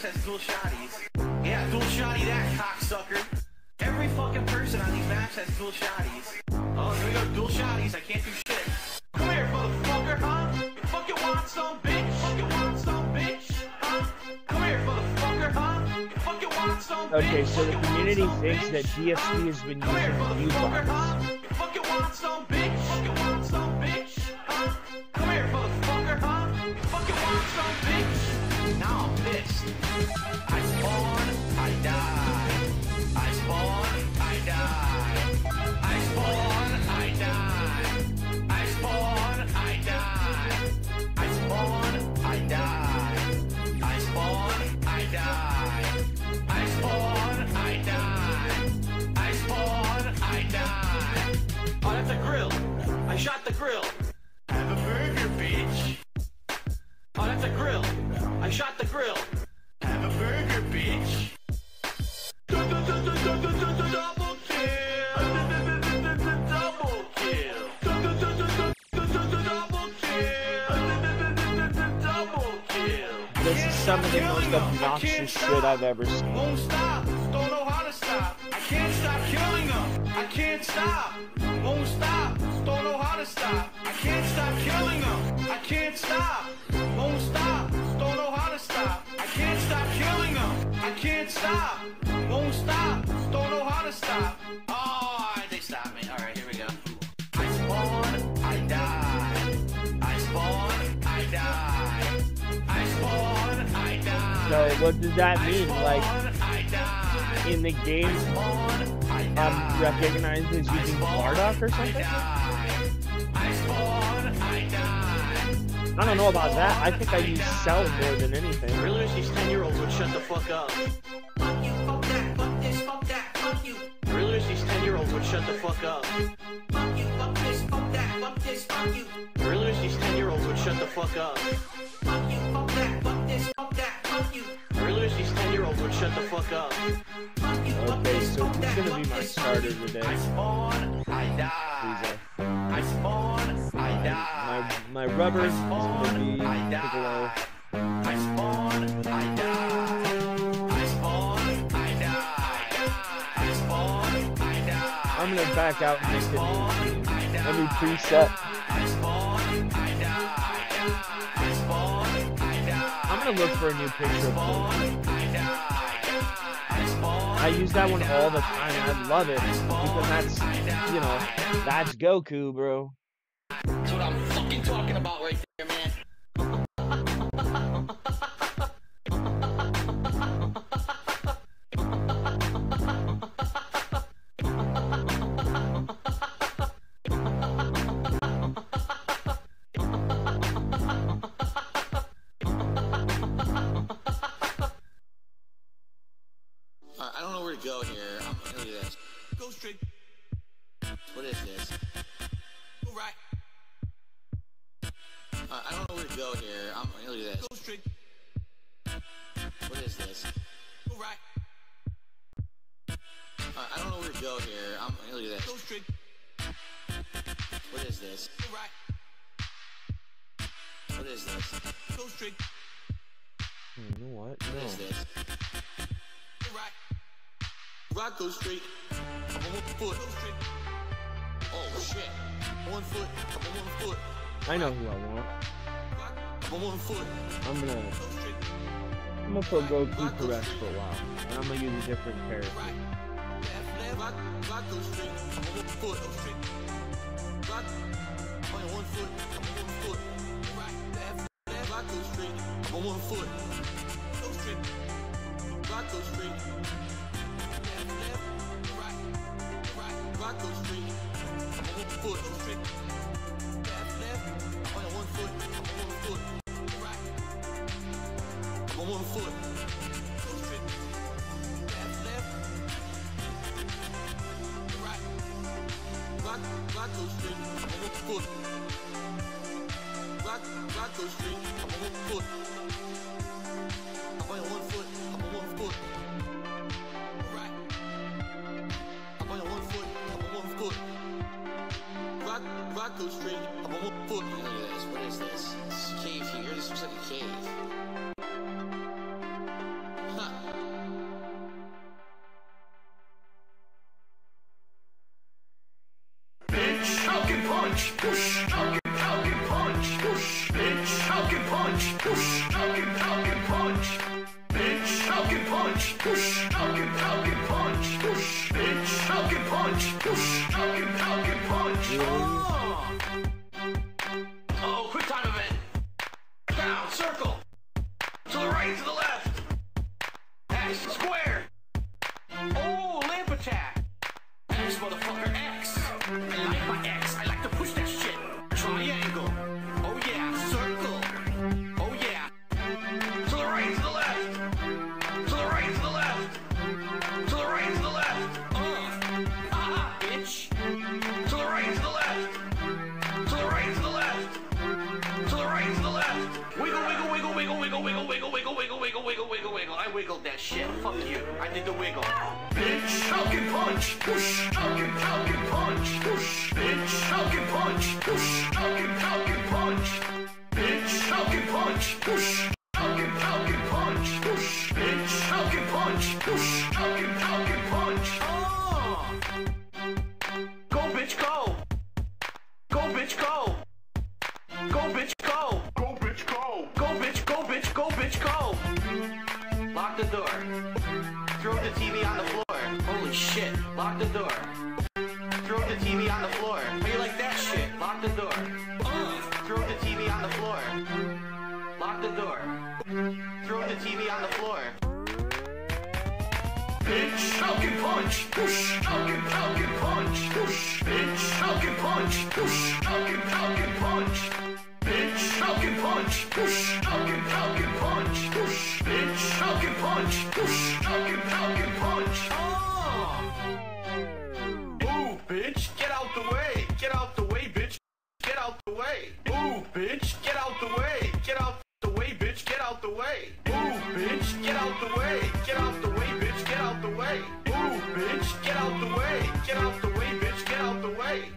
has dual shotties. Yeah, dual shotty that, cocksucker. Every fucking person on these maps has dual shotties. Oh, here we go, dual shotties, I can't do shit. Come here, motherfucker, huh? You fucking want some, bitch? Fucking want some, bitch? Huh? Come here, motherfucker, huh? You fucking want some, bitch? Okay, so the community thinks that DSP has been using view bots. You fucking want some, bitch? Fucking want some, bitch? Huh? Come here, motherfucker, huh? You fucking want some, bitch? Now I'm pissed. I spawn, I die. I spawn, I die. I spawn, I die. I spawn, I die. I spawn, I die. I spawn, I die. I spawn, I die. I spawn, I die. Oh, that's a grill. I shot the grill. Have a burger, bitch. Oh, that's a grill. I shot the grill. Have a burger, bitch. Double kill. Double kill. Double kill. Double kill. This is some of the most obnoxious shit I've ever seen. Won't stop. Don't know how to stop. I can't stop killing them. I can't stop. Won't stop. Don't know how to stop. I can't stop killing them. I can't stop. Won't stop. Don't know how to stop. I can't stop killing them. I can't stop. Won't stop. Don't know how to stop. Oh, they stopped me. All right, here we go. I spawn. I die. I spawn. I die. I spawn. I die. So what does that mean? Like, in the game, I'm recognized as using Baldur or something? I don't know about that. I think I use Cell more than anything. Really wish these 10-year-olds would shut the fuck up. Fuck you, fuck that, fuck this, fuck that, fuck you. I really wish these 10-year-olds would shut the fuck up. Fuck you, fuck this, fuck that, fuck this, fuck you. I really wish these 10-year-olds would shut the fuck up. Fuck you, fuck that, fuck this, fuck that, fuck you. I really wish these 10-year-olds would shut the fuck up. Okay, so who's gonna be my starter today? I spawn, I die. I spawn, I die. My rubber is gonna be Piccolo. I spawn, I die. I spawn, I die. I spawn, I die. I'm gonna back out and make a new preset. I spawn, I die. I spawn, I die. I'm gonna look for a new picture of Baldur. I use that one all the time. I love it because that's, you know, that's Goku, bro. That's what I'm fucking talking about right there, man. I don't know where to go here. I'm gonna do this. Go straight. What is this? Go right. I don't know where to go here. I'm gonna do this. Go straight. What is this? Go right. I don't know where to go here. I'm gonna do this. Go straight. What is this? Go right. What is this? Go straight. You know what? What is this? Go right. Rock, go straight. I'm on 1 foot. Go straight. Oh shit. 1 foot. I'm on 1 foot. I know who I want. I'm on 1 foot. I'm gonna put Goku to rest for a while, and I'm gonna use a different character. Rock, go straight. I'm on 1 foot. Go straight. Rock. I'm on 1 foot. I'm on 1 foot. Rock, go straight. I'm on 1 foot. Go straight. Rock, go straight. Rock, go straight. I'm on 1 foot. Go straight. Left. I'm on 1 foot. I'm on 1 foot. Right. I'm on 1 foot. Go straight. Left. Right. Rock, go straight. I'm on 1 foot. Rock, go straight. I'm on 1 foot. I'm on 1 foot. I'm on 1 foot. Right. I'm on 1 foot. I'm on 1 foot. Rock, go straight. I'm on 1 foot. Look at this. What is this? This is a cave here. This looks like a cave. Push, Falcon punch. Push, bitch. Falcon punch. Push, Falcon punch. Bitch, Falcon punch. Push, Falcon punch. Push, bitch. Falcon punch. Push, Falcon punch. Oh, quick time event. Down, circle. To the right, to the left. X, square. Oh, lamp attack. X, motherfucker, X. I like my X. I like to push that shit. Triangle. Oh, yeah. Circle. Oh, yeah. To the right, to the left. To the right, to the left. To the right, to the left. Bitch. To the right, to the left. To the right, to the left. To the right, to the left. Wiggle, wiggle, wiggle, wiggle, wiggle, wiggle, wiggle, wiggle, wiggle, wiggle, wiggle, wiggle, wiggle. I wiggled that shit. Fuck you. I did the wiggle. Bitch, Falcon punch. Push, Falcon punch. Push, bitch, Falcon punch. Push, Falcon punch. Bitch, Falcon punch. Push, Falcon punch. Push, bitch, Falcon punch. Push, Falcon punch. Go, bitch, go. Go, bitch, go. Go, bitch, go. Go, bitch, go. Go, bitch, go, bitch, go, bitch, go. Lock the door. Throw the TV on the floor. Holy shit. Lock the door. Throw the TV on the floor. How you like that shit? Lock the door. Throw the TV on the floor. Lock the door. Throw the TV on the floor. Bitch, Falcon punch. Push, Falcon punch. Push, bitch, Falcon punch. Push, Falcon punch. Bitch, Falcon punch. Push, Falcon punch. Push, bitch, Falcon punch. Push, Falcon punch. Ooh, bitch, get out the way. Get out the way, bitch. Get out the way. Ooh, bitch, get out the way. Get out the way, bitch. Get out the way. Ooh, bitch, get out the way. Get out the way, bitch. Get out the way. Ooh, bitch, get out the way. Get out the way, bitch. Get out the way.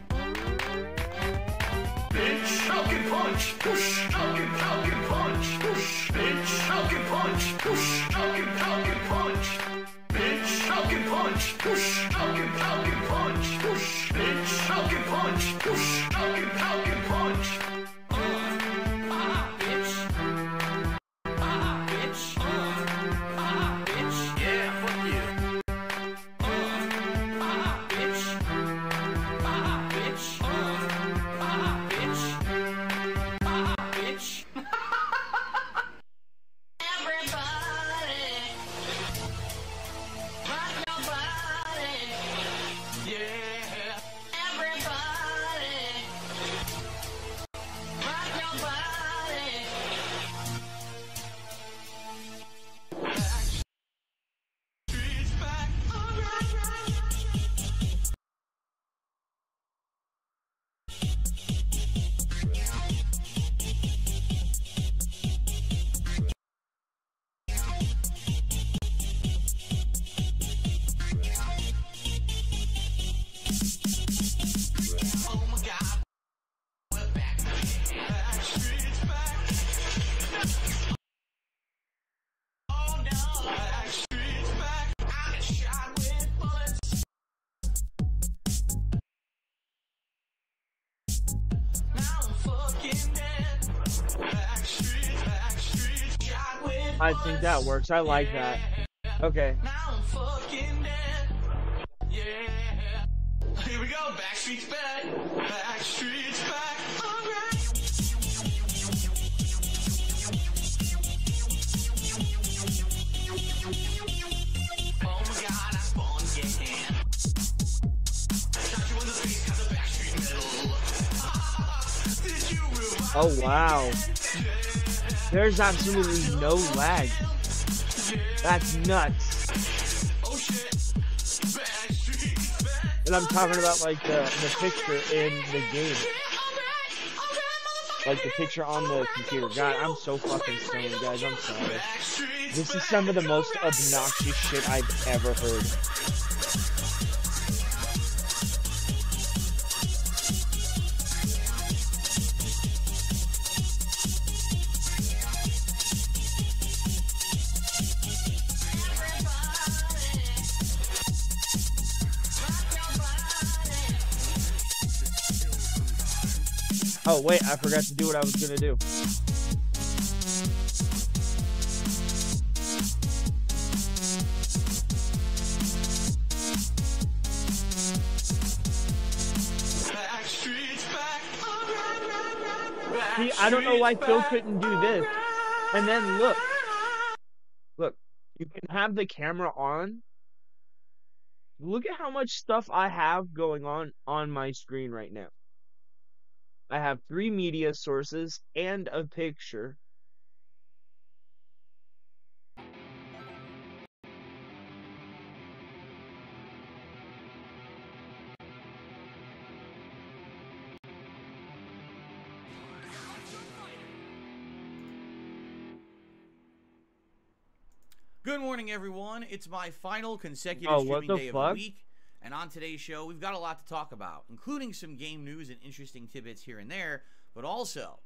Bitch, Falcon punch. Push, Falcon punch. Push, bitch, Falcon punch. Push, Falcon punch. Bitch, Falcon punch. Push, Falcon punch. Push, bitch, Falcon punch. Push, Falcon punch. Bitch. Bitch. Bitch. Yeah, fuck you. Bitch. Bitch. Bitch. Everybody, rock your body. Yeah. Everybody, rock your body. Streets back, alright. Oh my God, we're back. Streets back. Oh no, Streets back. I get shot with bullets. Now I'm fucking dead. Streets, shot with I think that works. I like that. Okay. Now I'm fucking dead. Yeah. Here we go. Backstreet's back. Backstreet's back. Alright. Oh my God, I spawned again. Shot you in the face, got the Backstreet medal. Did you realize? Oh, wow. There's absolutely no lag. That's nuts. Oh shit. Backstreet's back. And I'm talking about like the picture in the game. Like the picture on the computer. God, I'm so fucking stoned, guys. I'm sorry. This is some of the most obnoxious shit I've ever heard. Oh, wait, I forgot to do what I was gonna do. See, I don't know why Phil couldn't do this. And then look. Look, you can have the camera on. Look at how much stuff I have going on my screen right now. I have 3 media sources and a picture. Good morning, everyone. It's my final consecutive streaming day of the week. And on today's show, we've got a lot to talk about, including some game news and interesting tidbits here and there, but also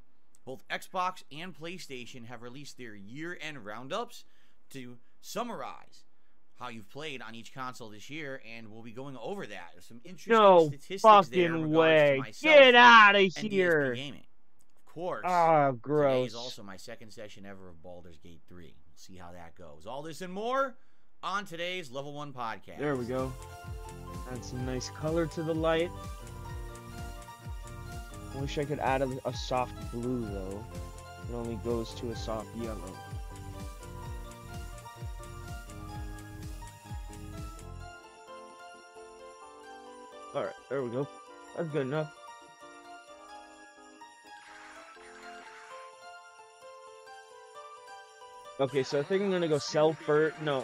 both Xbox and PlayStation have released their year-end roundups to summarize how you've played on each console this year, and we'll be going over that. There's some interesting statistics there in regards to myself. Get out of here. Gaming. Of course. Oh, gross. Today is also my second session ever of Baldur's Gate 3. We'll see how that goes. All this and more on today's Level 1 podcast. There we go. Add some nice color to the light. I wish I could add a soft blue, though. It only goes to a soft yellow. Alright, there we go. That's good enough. Okay, so I think I'm gonna go sell first. No.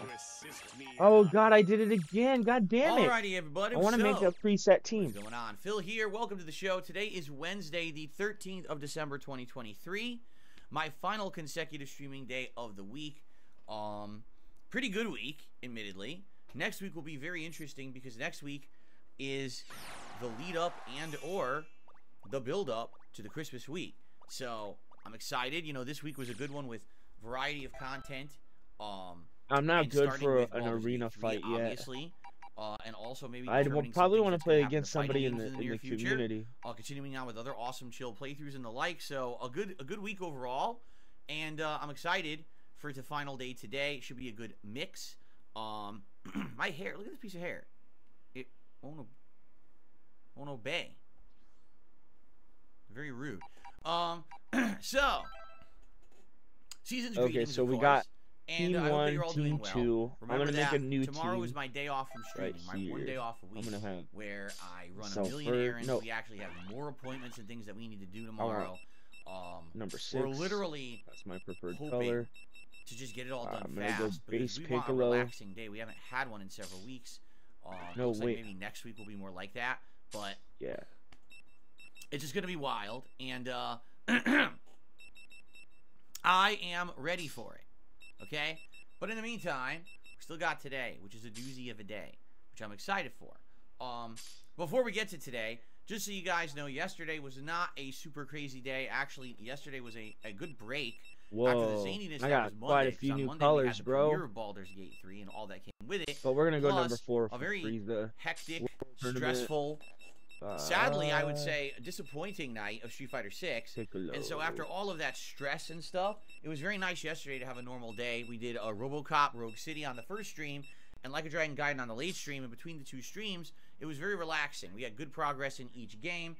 Oh god, I did it again. God damn it. Alrighty, everybody. I want to make a preset team. What's going on? Phil here. Welcome to the show. Today is Wednesday, the 13th of December, 2023. My final consecutive streaming day of the week. Pretty good week, admittedly. Next week will be very interesting because next week is the lead up and or the build up to the Christmas week. So I'm excited. You know, this week was a good one with variety of content. I'm not good for an arena fight yet. Obviously, and also maybe I will probably want to play against somebody in the community. Continuing on with other awesome chill playthroughs and the like. So a good week overall, and I'm excited for the final day today. It should be a good mix. My hair. Look at this piece of hair. It won't obey. Very rude. So. Season's okay, so we got and Team 1, Team 2. Remember I'm going to make a new tomorrow team. is my day off from streaming, right my 1 day off a week, I'm gonna have where I run a million errands. We actually have more appointments and things that we need to do tomorrow. Number 6. We're literally that's my preferred color. To just get it all done I'm fast. go base we Piccolo. want a relaxing day. We haven't had one in several weeks. No, looks wait. Like maybe next week will be more like that. But yeah, it's just gonna be wild, and I am ready for it, okay? But in the meantime, we still got today, which is a doozy of a day, which I'm excited for. Before we get to today, just so you guys know, yesterday was not a super crazy day. Actually, yesterday was a good break. Whoa, after the zaniness I that got was Monday, quite a few new colors, bro. We had the Baldur's Gate 3 and all that came with it. But we're going to go Plus, number 4 for a very the hectic, stressful, sadly, I would say, a disappointing night of Street Fighter 6. And so after all of that stress and stuff, it was very nice yesterday to have a normal day. We did a RoboCop Rogue City on the first stream, and Like a Dragon Gaiden on the late stream. And between the two streams, it was very relaxing. We had good progress in each game.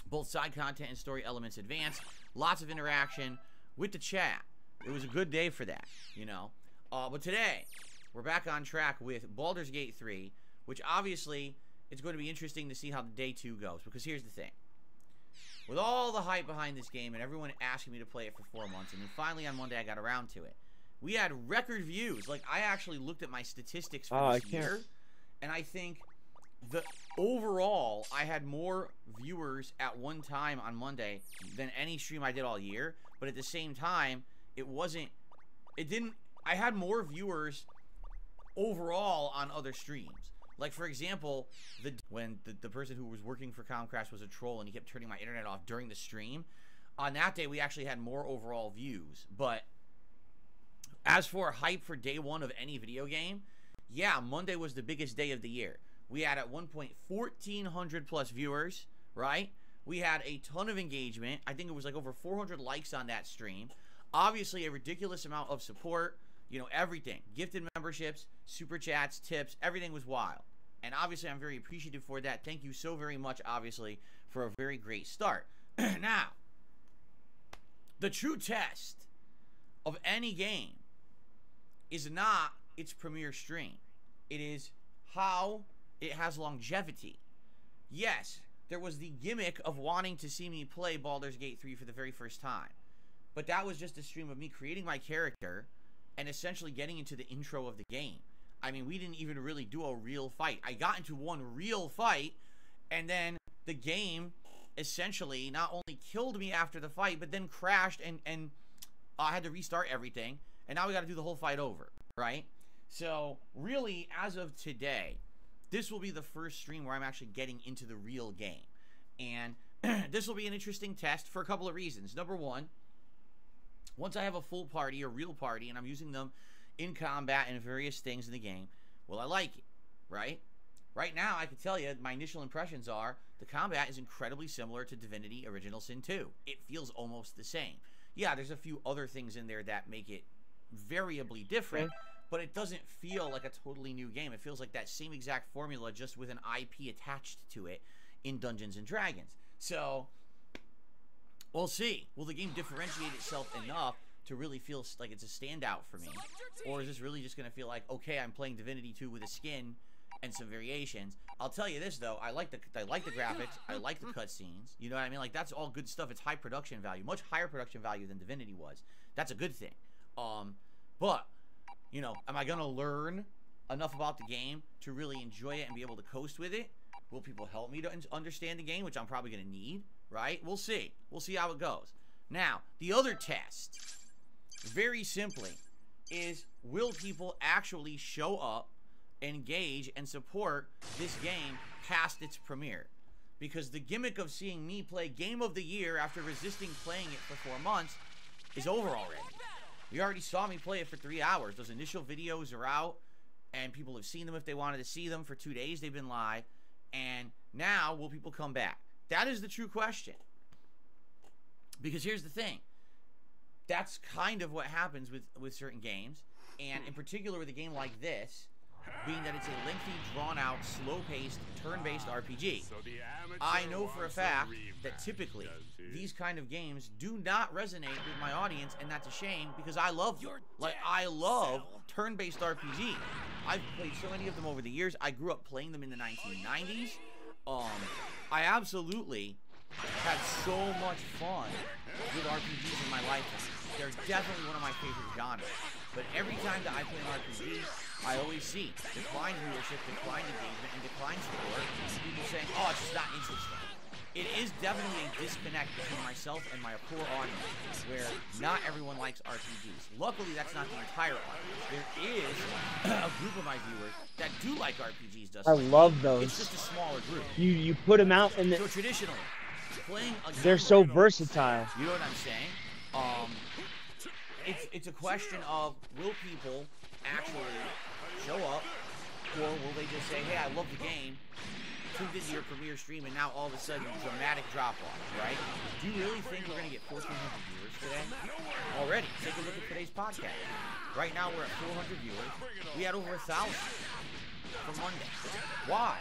Both side content and story elements advanced. Lots of interaction with the chat. It was a good day for that, you know. But today, we're back on track with Baldur's Gate 3, which obviously it's going to be interesting to see how the day 2 goes. Because here's the thing. With all the hype behind this game and everyone asking me to play it for 4 months, and then finally on Monday I got around to it, we had record views. Like, I actually looked at my statistics for this year, and I think the overall, I had more viewers at one time on Monday than any stream I did all year. But at the same time, I had more viewers overall on other streams. Like, for example, when the person who was working for Comcast was a troll and he kept turning my internet off during the stream, on that day we actually had more overall views. But as for hype for day 1 of any video game, yeah, Monday was the biggest day of the year. We had at one point 1,400 plus viewers, right? We had a ton of engagement. I think it was like over 400 likes on that stream. Obviously, a ridiculous amount of support. You know, everything. Gifted memberships, super chats, tips, everything was wild. And obviously, I'm very appreciative for that. Thank you so very much, obviously, for a very great start. Now, the true test of any game is not its premiere stream. It is how it has longevity. Yes, there was the gimmick of wanting to see me play Baldur's Gate 3 for the very first time. But that was just a stream of me creating my character and essentially getting into the intro of the game. I mean, we didn't even really do a real fight. I got into one real fight, and then the game essentially not only killed me after the fight, but then crashed and I had to restart everything. And now we got to do the whole fight over, right? So, really, as of today, this will be the first stream where I'm actually getting into the real game. And this will be an interesting test for a couple of reasons. Number one, once I have a full party, a real party, and I'm using them in combat and various things in the game, will I like it, right? Right now, I can tell you, my initial impressions are, the combat is incredibly similar to Divinity Original Sin 2. It feels almost the same. Yeah, there's a few other things in there that make it variably different, but it doesn't feel like a totally new game. It feels like that same exact formula, just with an IP attached to it in Dungeons & Dragons. So, we'll see. Will the game differentiate itself enough to really feel like it's a standout for me? Or is this really just going to feel like, okay, I'm playing Divinity 2 with a skin and some variations? I'll tell you this, though. I like the graphics. I like the cutscenes. You know what I mean? Like, that's all good stuff. It's high production value. Much higher production value than Divinity was. That's a good thing. But, you know, am I going to learn enough about the game to really enjoy it and be able to coast with it? Will people help me to understand the game, which I'm probably going to need, right? We'll see. We'll see how it goes. Now, the other test, very simply, is will people actually show up, engage, and support this game past its premiere? Because the gimmick of seeing me play Game of the Year after resisting playing it for 4 months is over already. You already saw me play it for 3 hours. Those initial videos are out, and people have seen them if they wanted to see them. For 2 days, they've been live. And now, will people come back? That is the true question. Because here's the thing. That's kind of what happens with certain games. And in particular with a game like this, being that it's a lengthy, drawn-out, slow-paced, turn-based RPG. I know for a fact that typically these kind of games do not resonate with my audience, and that's a shame because I love them. Like, I love turn-based RPG. I've played so many of them over the years. I grew up playing them in the 1990s. I absolutely had so much fun with RPGs in my lifetime. They're definitely one of my favorite genres. But every time that I play an RPG, I always see declined viewership, declined engagement, and declined support. People saying, oh, it's just not interesting. It is definitely a disconnect between myself and my core audience, where not everyone likes RPGs. Luckily, that's not the entire audience. There is a group of my viewers that do like RPGs. I love those. It's just a smaller group. You put them out and so traditionally, playing a they're so versatile. You know what I'm saying? It's a question of, will people actually show up, or will they just say, hey, I love the game, tuned into your premiere stream, and now all of a sudden, dramatic drop-off, right? Do you really think we're going to get 1,400 viewers today? Already. Take a look at today's podcast. Right now, we're at 400 viewers. We had over 1,000 for Monday. Why?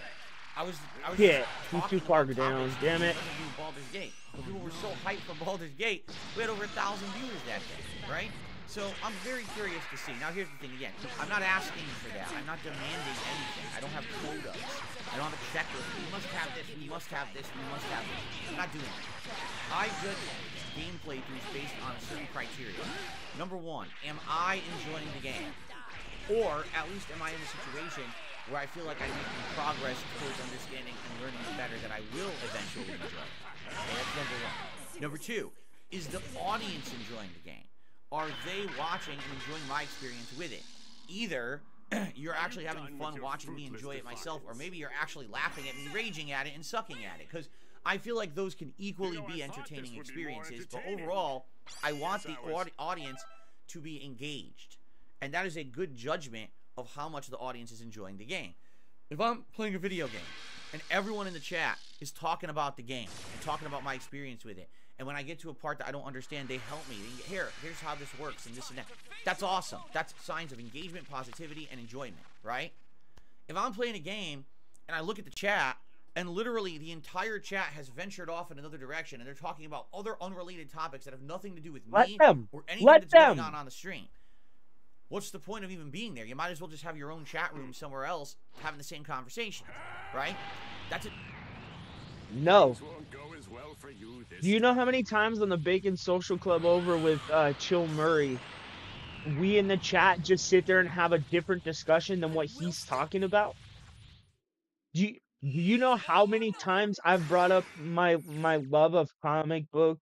I was yeah, he's too far down. Damn it. Baldur's Gate. But people were so hyped for Baldur's Gate, we had over 1,000 viewers that day, right? So I'm very curious to see. Now here's the thing again. I'm not asking for that. I'm not demanding anything. I don't have quotas. I don't have a checklist. We must have this. We must have this. We must have this. I'm not doing that. I judge game playthroughs based on certain criteria. Number one, am I enjoying the game? Or at least am I in a situation where I feel like I'm making progress towards understanding and learning better that I will eventually enjoy. Okay, that's number one. Number two, is the audience enjoying the game? Are they watching and enjoying my experience with it? Either you're actually having fun watching me enjoy it myself, or maybe you're actually laughing at me, raging at it, and sucking at it. Because I feel like those can equally be entertaining experiences, but overall, I want the audience to be engaged. And that is a good judgment of how much the audience is enjoying the game. If I'm playing a video game and everyone in the chat is talking about the game and talking about my experience with it. And when I get to a part that I don't understand, they help me. Here's how this works and this and that. That's awesome. That's signs of engagement, positivity, and enjoyment, right? If I'm playing a game and I look at the chat and literally the entire chat has ventured off in another direction and they're talking about other unrelated topics that have nothing to do with me or anything that's going on the stream, what's the point of even being there? You might as well just have your own chat room somewhere else having the same conversation, right? That's it. No. Do you know how many times on the Bacon Social Club over with Chill Murray, we in the chat just sit there and have a different discussion than what he's talking about? Do you know how many times I've brought up my love of comic book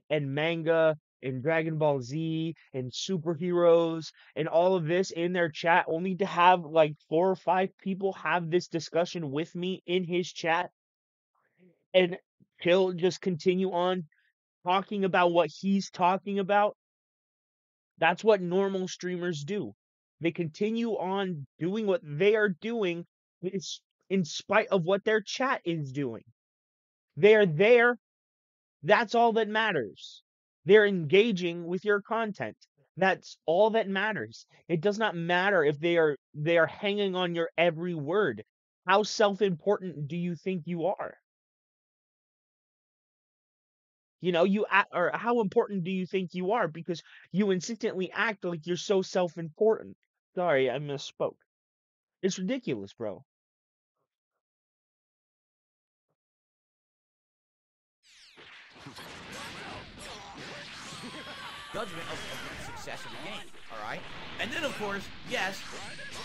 and manga and Dragon Ball Z and superheroes and all of this in their chat, only to have like 4 or 5 people have this discussion with me in his chat, and he'll just continue on talking about what he's talking about? That's what normal streamers do. They continue on doing what they are doing in spite of what their chat is doing. They're there. That's all that matters. They're engaging with your content. That's all that matters. It does not matter if they are hanging on your every word. How self-important do you think you are? You know, or how important do you think you are? Because you insistently act like you're so self-important. Sorry, I misspoke. It's ridiculous, bro. Judgment of the success of the game, all right? And then, of course, yes,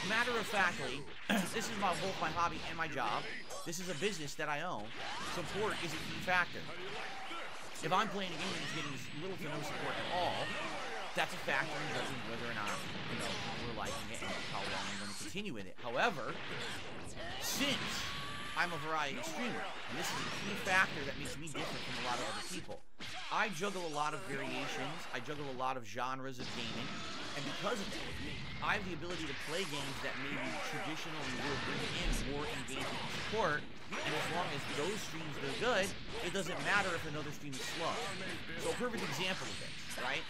matter-of-factly, this is both my hobby and my job. This is a business that I own. Support is a key factor. If I'm playing a game that's getting little to no support at all, that's a factor in judging whether or not, you know, we're liking it and how long I'm going to continue with it. However, since I'm a variety streamer, and this is a key factor that makes me different from a lot of other people, I juggle a lot of variations, I juggle a lot of genres of gaming, and because of that, I have the ability to play games that maybe traditionally would bring in more engagement and support, and as long as those streams do good, it doesn't matter if another stream is slow. So a perfect example of this, right?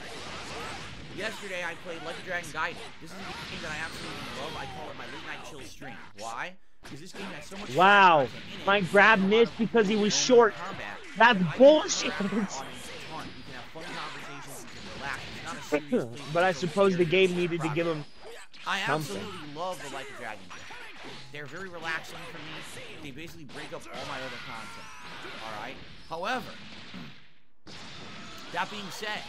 Yesterday I played Like a Dragon Gaiden. This is a game that I absolutely love. I call it my late night chill stream. Why? Because this game has so much wow. My grab missed because he was short. That's bullshit. But I suppose the game needed to give him I absolutely love the Like a Dragon game. They're very relaxing for me. They basically break up all my other content. Alright? However, that being said,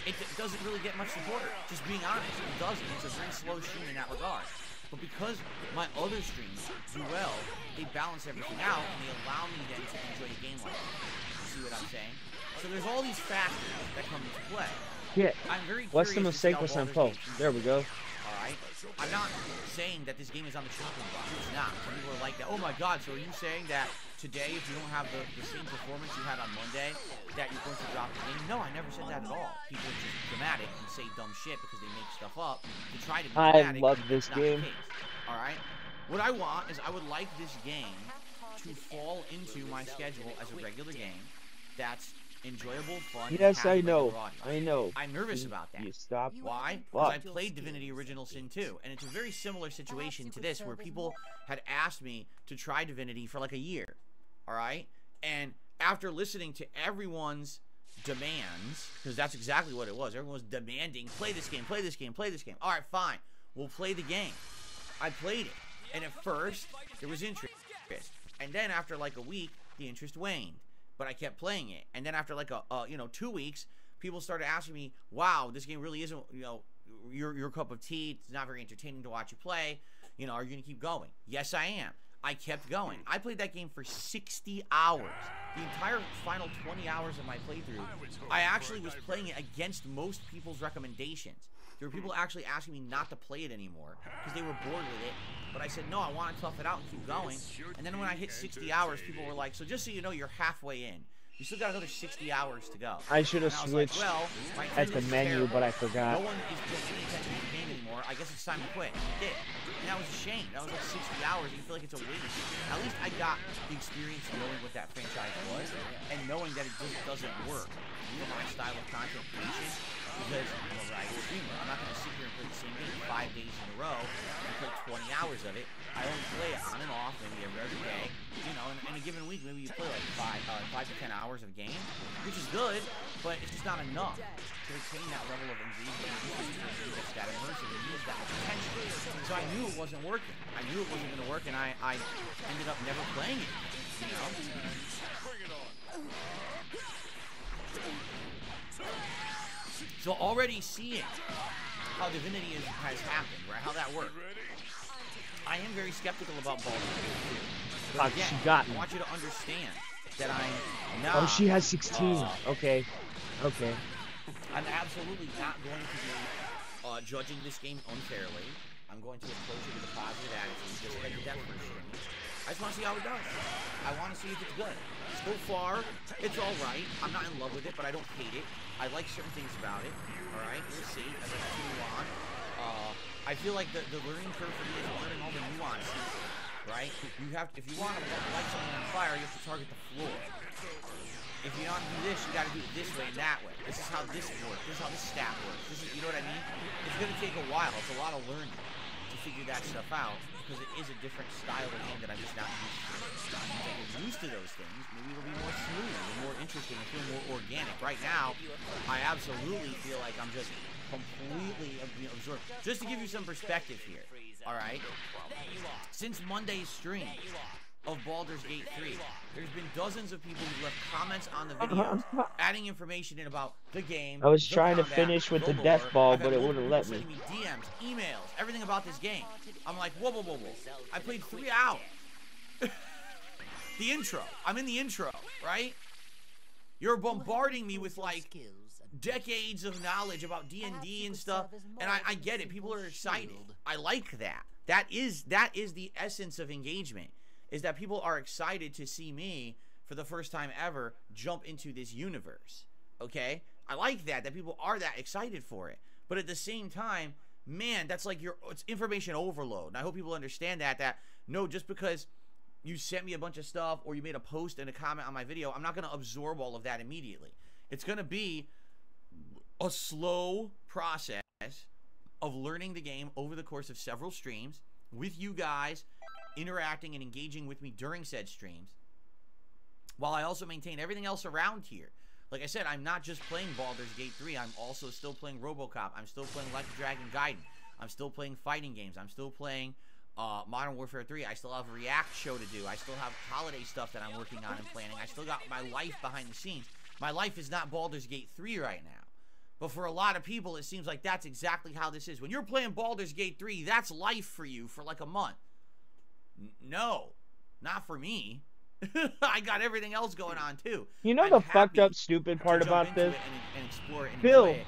it doesn't really get much support. Just being honest, it doesn't. It's a very slow stream in that regard. But because my other streams do well, they balance everything out and they allow me then to enjoy a game like that. You see what I'm saying? So there's all these factors that come into play. Yeah. I'm very curious. What's the mistake with some folks? There we go. Alright? I'm not saying that this game is on the chopping block. It's not. Some people are like that. Oh my god, so are you saying that today, if you don't have the same performance you had on Monday, that you're going to drop the game? No, I never said that at all. People are just dramatic and say dumb shit because they make stuff up to try to be dramatic. I love this game. Alright? What I want is I would like this game to fall into my schedule as a regular game that's enjoyable, fun. Yes, I know. I know. I'm nervous about that. You stop. Why? Because I played Divinity Original Sin 2, and it's a very similar situation to this, where people had asked me to try Divinity for like a year. Alright? And after listening to everyone's demands, because that's exactly what it was, everyone was demanding, play this game, play this game, play this game. Alright, fine. We'll play the game. I played it. And at first, there was interest. And then after like a week, the interest waned. But I kept playing it. And then after like 2 weeks, people started asking me, wow, this game really isn't, you know, your cup of tea. It's not very entertaining to watch you play. You know, are you going to keep going? Yes, I am. I kept going. I played that game for 60 hours. The entire final 20 hours of my playthrough, I actually was playing it against most people's recommendations. There were people actually asking me not to play it anymore because they were bored with it. But I said, no, I want to tough it out and keep going. And then when I hit 60 hours, people were like, so just so you know, you're halfway in. You still got another 60 hours to go. I should have switched like, well, at the menu, but I forgot. No one is paying attention to the game anymore. anymore. I guess it's time to quit. I did. And that was a shame. That was like 60 hours. You feel like it's a waste. At least I got the experience knowing what that franchise was and knowing that it just doesn't work for my style of content creation because I'm a riot streamer. I'm not going to sit here and play the same game 5 days in a row and play 20 hours of it. I only play it on and off, maybe every day. You know, in a given week, maybe you play like 5 to 10 hours of game, which is good, but it's just not enough to retain that level of engagement and that immersion and use that potential. So I knew it wasn't working. I knew it wasn't going to work, and I ended up never playing it. You know? So already seeing how Divinity has happened, right? How that worked. I am very skeptical about Baldur. But again, she got me. I want you to understand that I'm not... Oh, she has 16. Okay. Okay. I'm absolutely not going to be judging this game unfairly. I'm going to approach it with a positive attitude, just like I did that first stream. I just want to see how it does. I want to see if it's good. So far, it's alright. I'm not in love with it, but I don't hate it. I like certain things about it. Alright, we'll see as I continue on. I feel like the learning curve for me is learning all the nuances, right? You have to, if you want to light something on fire, you have to target the floor. If you don't do this, you got to do it this way and that way. This is how this works. This is how this stat works. This is, you know what I mean? It's going to take a while. It's a lot of learning to figure that stuff out because it is a different style of game that I'm just not used to. Once I get used to those things, maybe it'll be more smooth and more interesting and feel more organic. Right now, I absolutely feel like I'm just completely absorbed. Just to give you some perspective here, alright? Since Monday's stream of Baldur's Gate 3, there's been dozens of people who left comments on the videos, adding information in about the game. I was the trying to combat, finish with the lore. death ball, I've had but it multiple wouldn't let people me. sending DMs, emails, everything about this game. I'm like, whoa, whoa, whoa, whoa. I played 3 hours. The intro. I'm in the intro, right? You're bombarding me with, like, decades of knowledge about D&D and stuff, and I get it. People are excited. I like that. That is the essence of engagement, is that people are excited to see me, for the first time ever, jump into this universe, okay? I like that people are that excited for it. But at the same time, man, that's like it's information overload. And I hope people understand that no, just because you sent me a bunch of stuff or you made a post and a comment on my video, I'm not going to absorb all of that immediately. It's going to be a slow process of learning the game over the course of several streams with you guys interacting and engaging with me during said streams, while I also maintain everything else around here. Like I said, I'm not just playing Baldur's Gate 3, I'm also still playing RoboCop, I'm still playing Like a Dragon Gaiden, I'm still playing fighting games, I'm still playing Modern Warfare 3, I still have a React show to do, I still have holiday stuff that I'm working on and planning, I still got my life behind the scenes. My life is not Baldur's Gate 3 right now. But for a lot of people, it seems like that's exactly how this is. When you're playing Baldur's Gate 3, that's life for you for like a month. No, not for me. I got everything else going on too. You know I'm the fucked happy up stupid part to jump about into this? it and explore it and Bill enjoy it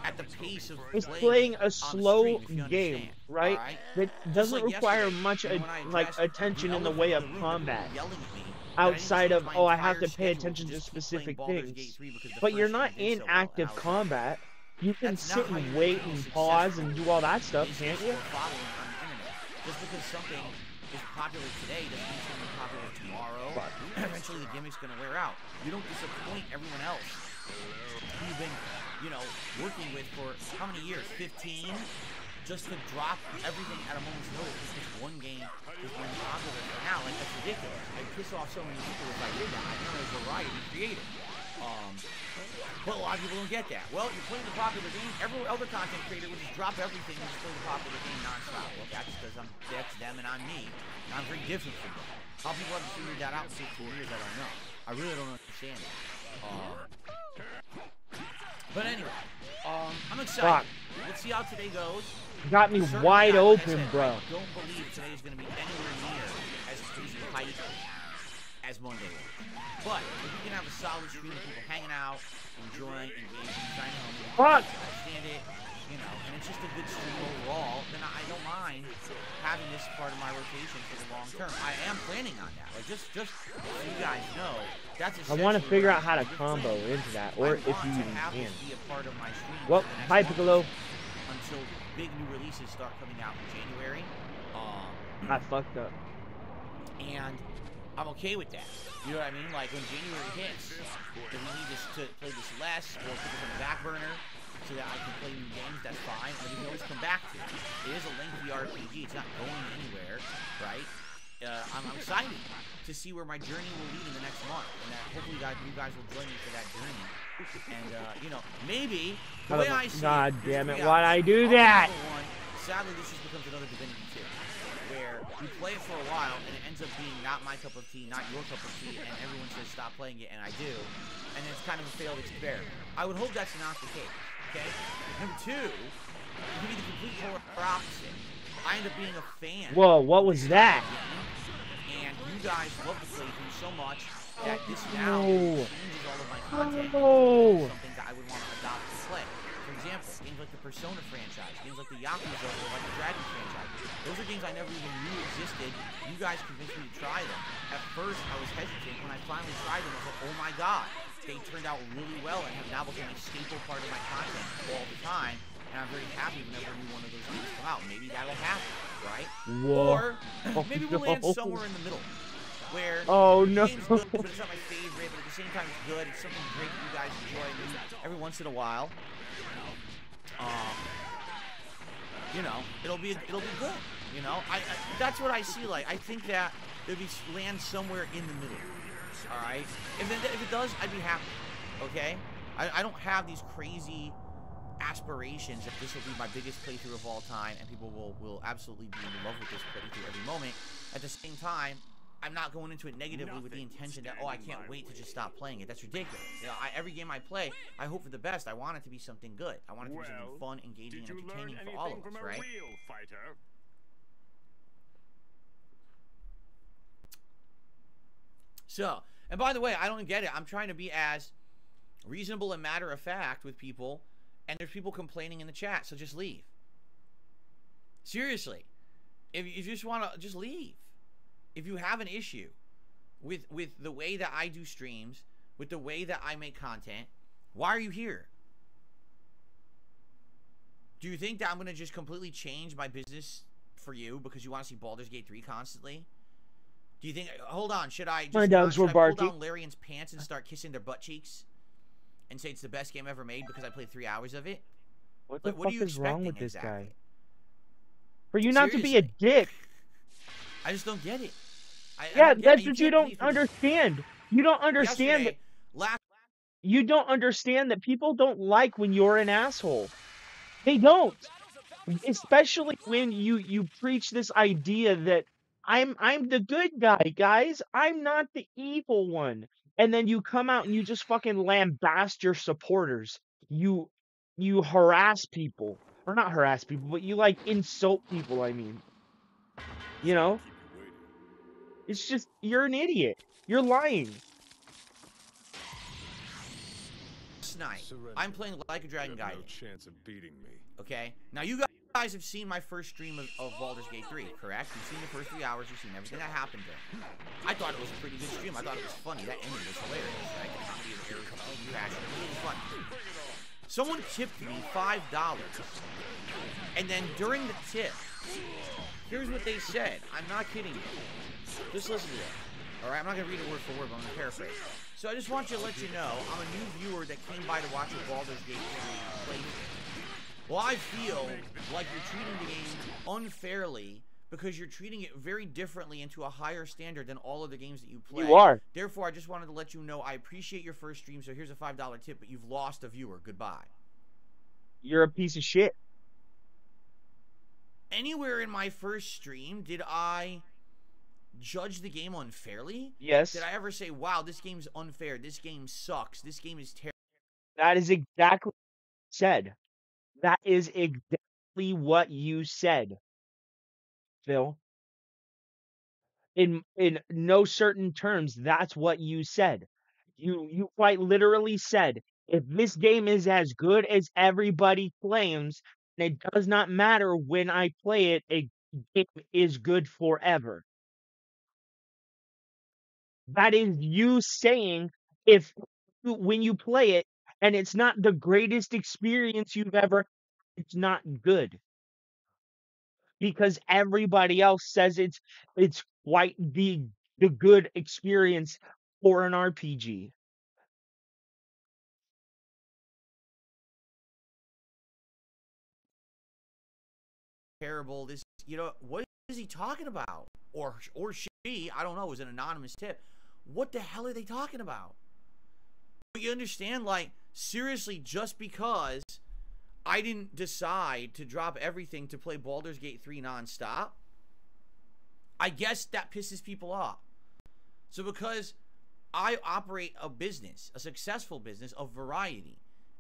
at the pace of is playing playing on a the slow stream, if you game, understand, right? alright? That Just doesn't like require yesterday, much when I like addressed attention the in the elephant way in of the room combat. yelling at me, Outside of, my oh, I have entire to pay schedule attention to just keep specific playing Baldur's things. Gate 3 because the But you're first not stream did in so well, and active I was like, combat. You can that's sit not how and you wait become and pause successful and do all that stuff, business can't you? or following on the internet. Just because something is popular today doesn't mean it's going to be popular tomorrow. Eventually the gimmick's going to wear out. You don't disappoint everyone else you've been, you know, working with for how many years? 15? Just to drop everything at a moment's notice because one game is being popular for now. Like, that's ridiculous. I'd piss off so many people if I did that. I know there's variety created. But a lot of people don't get that. Well, you're playing the popular game. Every other content creator would just drop everything and just play the popular game nonstop. Well, that's because that's them and I'm me. And I'm very different from them. How people have figured that out in 16 years, I don't know. I really don't understand it. But anyway, I'm excited. Let's see how today goes. Got me Certainly wide not, like I open, said, bro. I don't believe today is going to be anywhere near as crazy hype as Monday was. But if we can have a solid stream of people hanging out, enjoying, engaging, trying to help me understand it, you know, and it's just a good stream overall, then I don't mind having this part of my rotation for the long term. I am planning on that. Like, just so you guys know, that's I want to figure out how to I'm combo planning. into that, or I if want you to even have can. this be a part of my stream Well, for the next hi month Piccolo. until big new releases start coming out in January. I fucked up. And I'm okay with that. You know what I mean? Like, when January hits, if we need to play this less or put this on the back burner so that I can play new games, that's fine. And we can always come back to it. It is a lengthy RPG. It's not going anywhere, right? I'm excited to see where my journey will lead in the next month. And that hopefully you guys will join me for that journey. And, you know, maybe the way I see God it, damn it, why'd I do that? One, sadly, this just becomes another Divinity 2. Where you play it for a while and it ends up being not my cup of tea, not your cup of tea, and everyone says stop playing it, and I do, and it's kind of a failed experiment. I would hope that's not the case, okay? Number two, it could be the complete polar opposite. I end up being a fan. Whoa, what was that? And you guys love to play through so much that this now changes all of my content. No. Something that I would want to adopt to play. For example, games like the Persona franchise, games like the Yakuza or like the Dragon franchise. Those are games I never even knew existed. You guys convinced me to try them. At first, I was hesitant. When I finally tried them, I was like, oh my god. They turned out really well and have now become a staple part of my content all the time. And I'm very happy whenever a new one of those games come out. Maybe that'll happen, right? Whoa. Or maybe we'll land somewhere in the middle. Where no. the game's good, but it's not my favorite, but at the same time it's good. It's something great that you guys enjoy every once in a while. You know, it'll be good. You know, that's what I see. Like, I think that it'll be land somewhere in the middle. All right. If it does, I'd be happy. Okay. I don't have these crazy aspirations that this will be my biggest playthrough of all time, and people will absolutely be in love with this playthrough every moment. At the same time, I'm not going into it negatively with the intention that, oh, I can't wait to just stop playing it. That's ridiculous. You know, every game I play, I hope for the best. I want it to be something good. I want it to be something fun, engaging, and entertaining for all of us, right? So, and by the way, I don't get it. I'm trying to be as reasonable and matter of fact with people, and there's people complaining in the chat, so just leave. Seriously. If you just want to, just leave. If you have an issue with the way that I do streams, with the way that I make content, why are you here? Do you think that I'm going to just completely change my business for you because you want to see Baldur's Gate 3 constantly? Do you think, hold on, should I just pull down Larian's pants and start kissing their butt cheeks? And say it's the best game ever made because I played 3 hours of it? What the fuck is wrong with this guy? For you not to be a dick. I just don't get it. That's what you don't understand. You don't understand that. You don't understand that people don't like when you're an asshole. They don't. Especially when you preach this idea that I'm the good guy, guys. I'm not the evil one. And then you come out and you just fucking lambast your supporters. You harass people. Or not harass people, but you like insult people, I mean. You know? It's just, you're an idiot. You're lying. Night. I'm playing Like a Dragon Guy. No chance of beating me. Okay? Now you guys have seen my first stream of Baldur's Gate 3, correct? You've seen the first 3 hours, you've seen everything that happened there. I thought it was a pretty good stream. I thought it was funny. That ending was hilarious, right? The comedy of error crash. It was really fun. Someone tipped me $5. And then during the tip, here's what they said. I'm not kidding you. Just listen to it. Alright, I'm not going to read it word for word, but I'm going to paraphrase. So I just want to let you know, I'm a new viewer that came by to watch a Baldur's Gate 3 playthrough. Well, I feel like you're treating the game unfairly because you're treating it very differently and to a higher standard than all of the games that you play. You are. Therefore, I just wanted to let you know I appreciate your first stream, so here's a $5 tip, but you've lost a viewer. Goodbye. You're a piece of shit. Anywhere in my first stream did I judge the game unfairly? Yes. Did I ever say, wow, this game's unfair, this game sucks, this game is terrible? That is exactly what you said. That is exactly what you said, Phil. In no certain terms, that's what you said. You quite literally said, if this game is as good as everybody claims, and it does not matter when I play it, a game is good forever. That is you saying, when you play it, and it's not the greatest experience you've ever, It's not good because everybody else says it's quite the good experience for an RPG. Terrible. This, what is he talking about? Or she, I don't know, it was an anonymous tip. What the hell are they talking about? You understand, like, seriously, just because I didn't decide to drop everything to play Baldur's Gate 3 nonstop, I guess that pisses people off. So because I operate a business, a successful business of variety,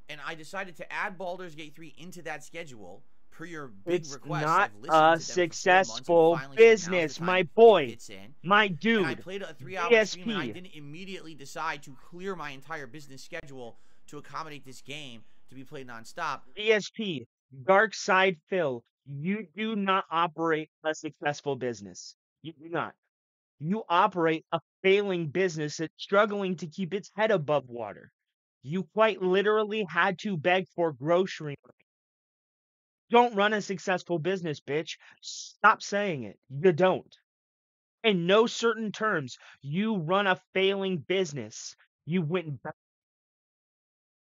and I decided to add Baldur's Gate 3 into that schedule per your big It's request. not I've listened a to them for 4 months and successful finally said, "Now's the business, time my it boy, fits in." my And I dude. played a 3-hour stream, and I DSP. didn't immediately decide to clear my entire business schedule to accommodate this game to be played nonstop. DSP. Dark Side Phil. You do not operate a successful business. You do not. You operate a failing business that's struggling to keep its head above water. You quite literally had to beg for grocery money. Don't run a successful business, bitch. Stop saying it. You don't. In no certain terms, you run a failing business. You went back.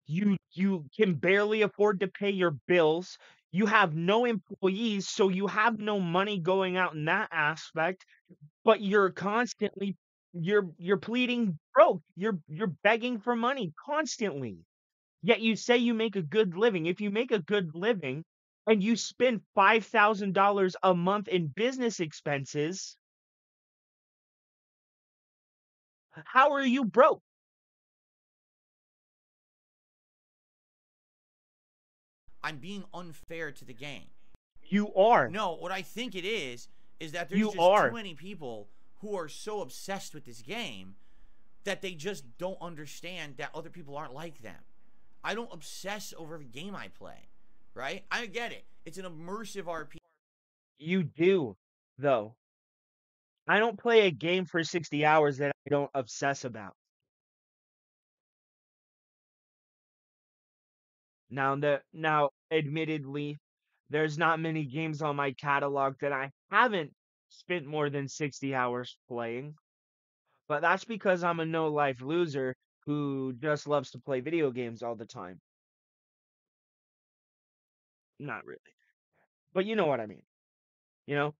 You can barely afford to pay your bills. You have no employees, so you have no money going out in that aspect, but you're constantly you're pleading broke. You're begging for money constantly. Yet you say you make a good living. If you make a good living and you spend $5,000 a month in business expenses, how are you broke? I'm being unfair to the game. You are. No, what I think it is that there's You just too are. many people who are so obsessed with this game that they just don't understand that other people aren't like them. I don't obsess over every game I play, right? I get it. It's an immersive RPG. You do, though. I don't play a game for 60 hours that I don't obsess about. Now admittedly, there's not many games on my catalog that I haven't spent more than 60 hours playing, but that's because I'm a no-life loser who just loves to play video games all the time. Not really. But you know what I mean. You know?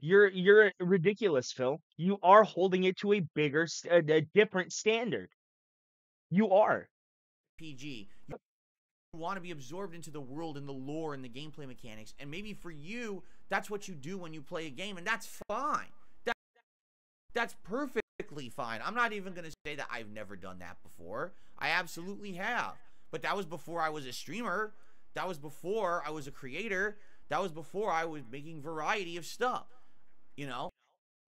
You're ridiculous, Phil. You are holding it to a a different standard. You are. You want to be absorbed into the world and the lore and the gameplay mechanics, and maybe for you, that's what you do when you play a game, and that's fine. That's perfectly fine. I'm not even going to say that I've never done that before. I absolutely have. But that was before I was a streamer. That was before I was a creator. That was before I was making variety of stuff. You know?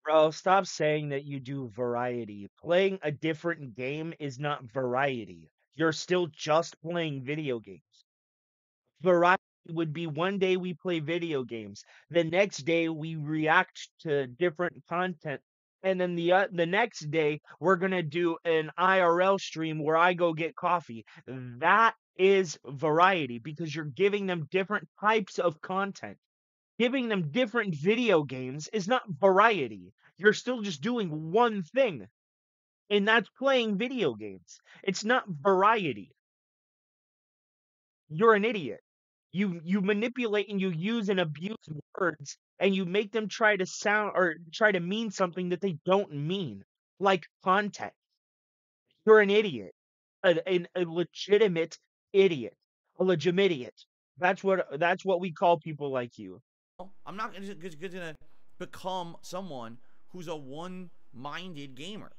Bro, stop saying that you do variety. Playing a different game is not variety. You're still just playing video games. Variety would be one day we play video games, the next day we react to different content, and then the next day we're gonna do an IRL stream where I go get coffee. That is variety because you're giving them different types of content. Giving them different video games is not variety. You're still just doing one thing, and that's playing video games. It's not variety. You're an idiot. You manipulate and you use and abuse words and you make them try to sound or try to mean something that they don't mean, like context. You're an idiot. A legitimate idiot. A legitimate idiot. That's what we call people like you. I'm not going to become someone who's a one-minded gamer.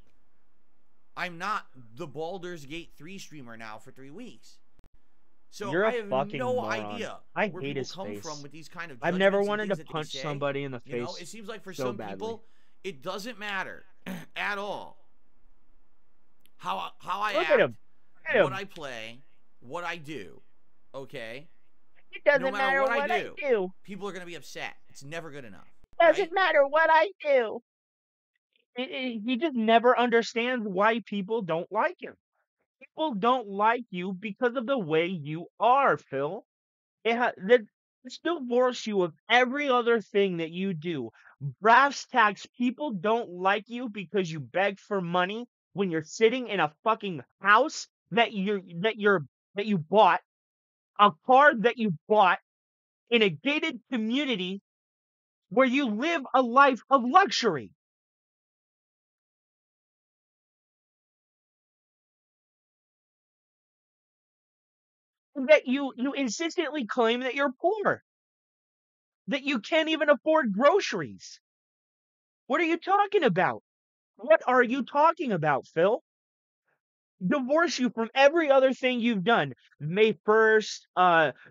I'm not the Baldur's Gate 3 streamer now for 3 weeks. So You're I a have fucking no moron. idea I where hate people his come face. from with these kind of I've never judgments and wanted to things that they punch say. somebody in the You know, face it seems like for so some badly. people, it doesn't matter at all how I Look act, at him. Look at what him. I play, what I do. Okay, It doesn't no matter matter what what I I do, do. people are gonna be upset. It's never good enough, Doesn't right? matter what I do. He just never understands why people don't like him. People don't like you because of the way you are, Phil. Let's divorce you of every other thing that you do. Brass tacks, people don't like you because you beg for money when you're sitting in a fucking house that you bought, a car that you bought in a gated community where you live a life of luxury. And that you insistently claim that you're poor, that you can't even afford groceries. What are you talking about? What are you talking about, Phil? Divorce you from every other thing you've done. May 1st,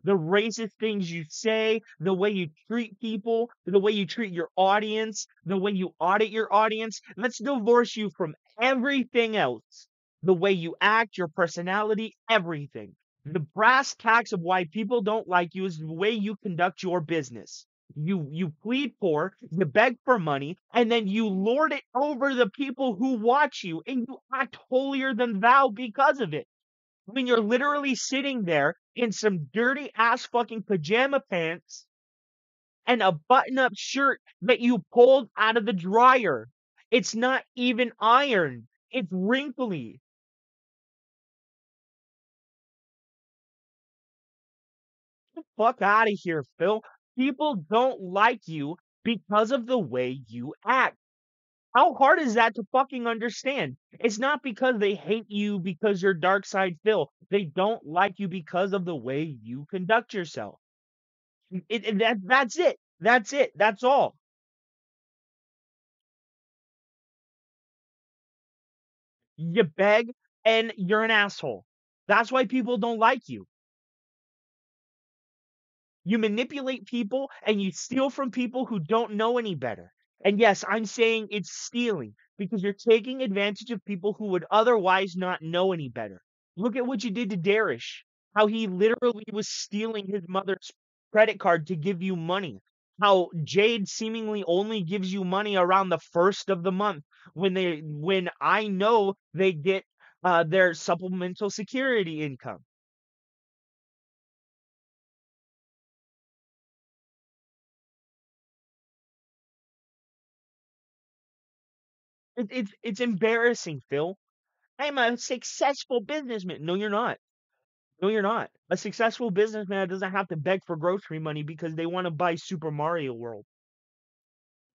the racist things you say, the way you treat people, the way you treat your audience, the way you audit your audience. Let's divorce you from everything else. The way you act, your personality, everything. The brass tacks of why people don't like you is the way you conduct your business. You plead for, you beg for money, and then you lord it over the people who watch you, and you act holier than thou because of it. When you're literally sitting there in some dirty ass fucking pajama pants and a button up shirt that you pulled out of the dryer. It's not even ironed. It's wrinkly. Fuck out of here, Phil. People don't like you because of the way you act. How hard is that to fucking understand? It's not because they hate you because you're dark side Phil. They don't like you because of the way you conduct yourself. That's it. That's it. That's all. You beg and you're an asshole. That's why people don't like you. You manipulate people and you steal from people who don't know any better. And yes, I'm saying it's stealing because you're taking advantage of people who would otherwise not know any better. Look at what you did to Darish. How he literally was stealing his mother's credit card to give you money. How Jade seemingly only gives you money around the first of the month when I know they get their supplemental security income. It's embarrassing, Phil. I'm a successful businessman. No, you're not. No, you're not. A successful businessman doesn't have to beg for grocery money because they want to buy Super Mario World.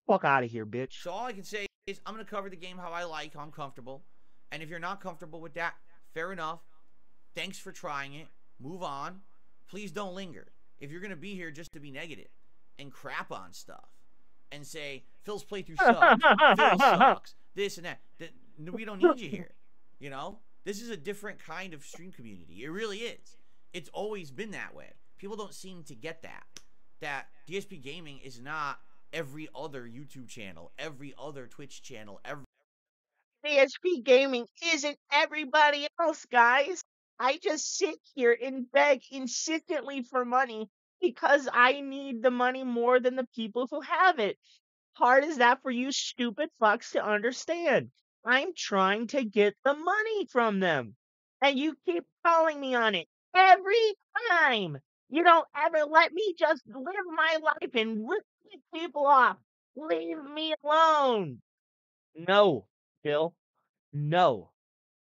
Fuck out of here, bitch. So all I can say is I'm going to cover the game how I like, how I'm comfortable. And if you're not comfortable with that, fair enough. Thanks for trying it. Move on. Please don't linger. If you're going to be here just to be negative and crap on stuff and say, Phil's playthrough sucks, Phil sucks, this and that, we don't need you here. You know? This is a different kind of stream community. It really is. It's always been that way. People don't seem to get that. That DSP Gaming is not every other YouTube channel, every other Twitch channel, every DSP Gaming isn't everybody else, guys. I just sit here and beg insistently for money because I need the money more than the people who have it. Hard is that for you stupid fucks to understand? I'm trying to get the money from them. And you keep calling me on it every time. You don't ever let me just live my life and rip people off. Leave me alone. No, Phil. No.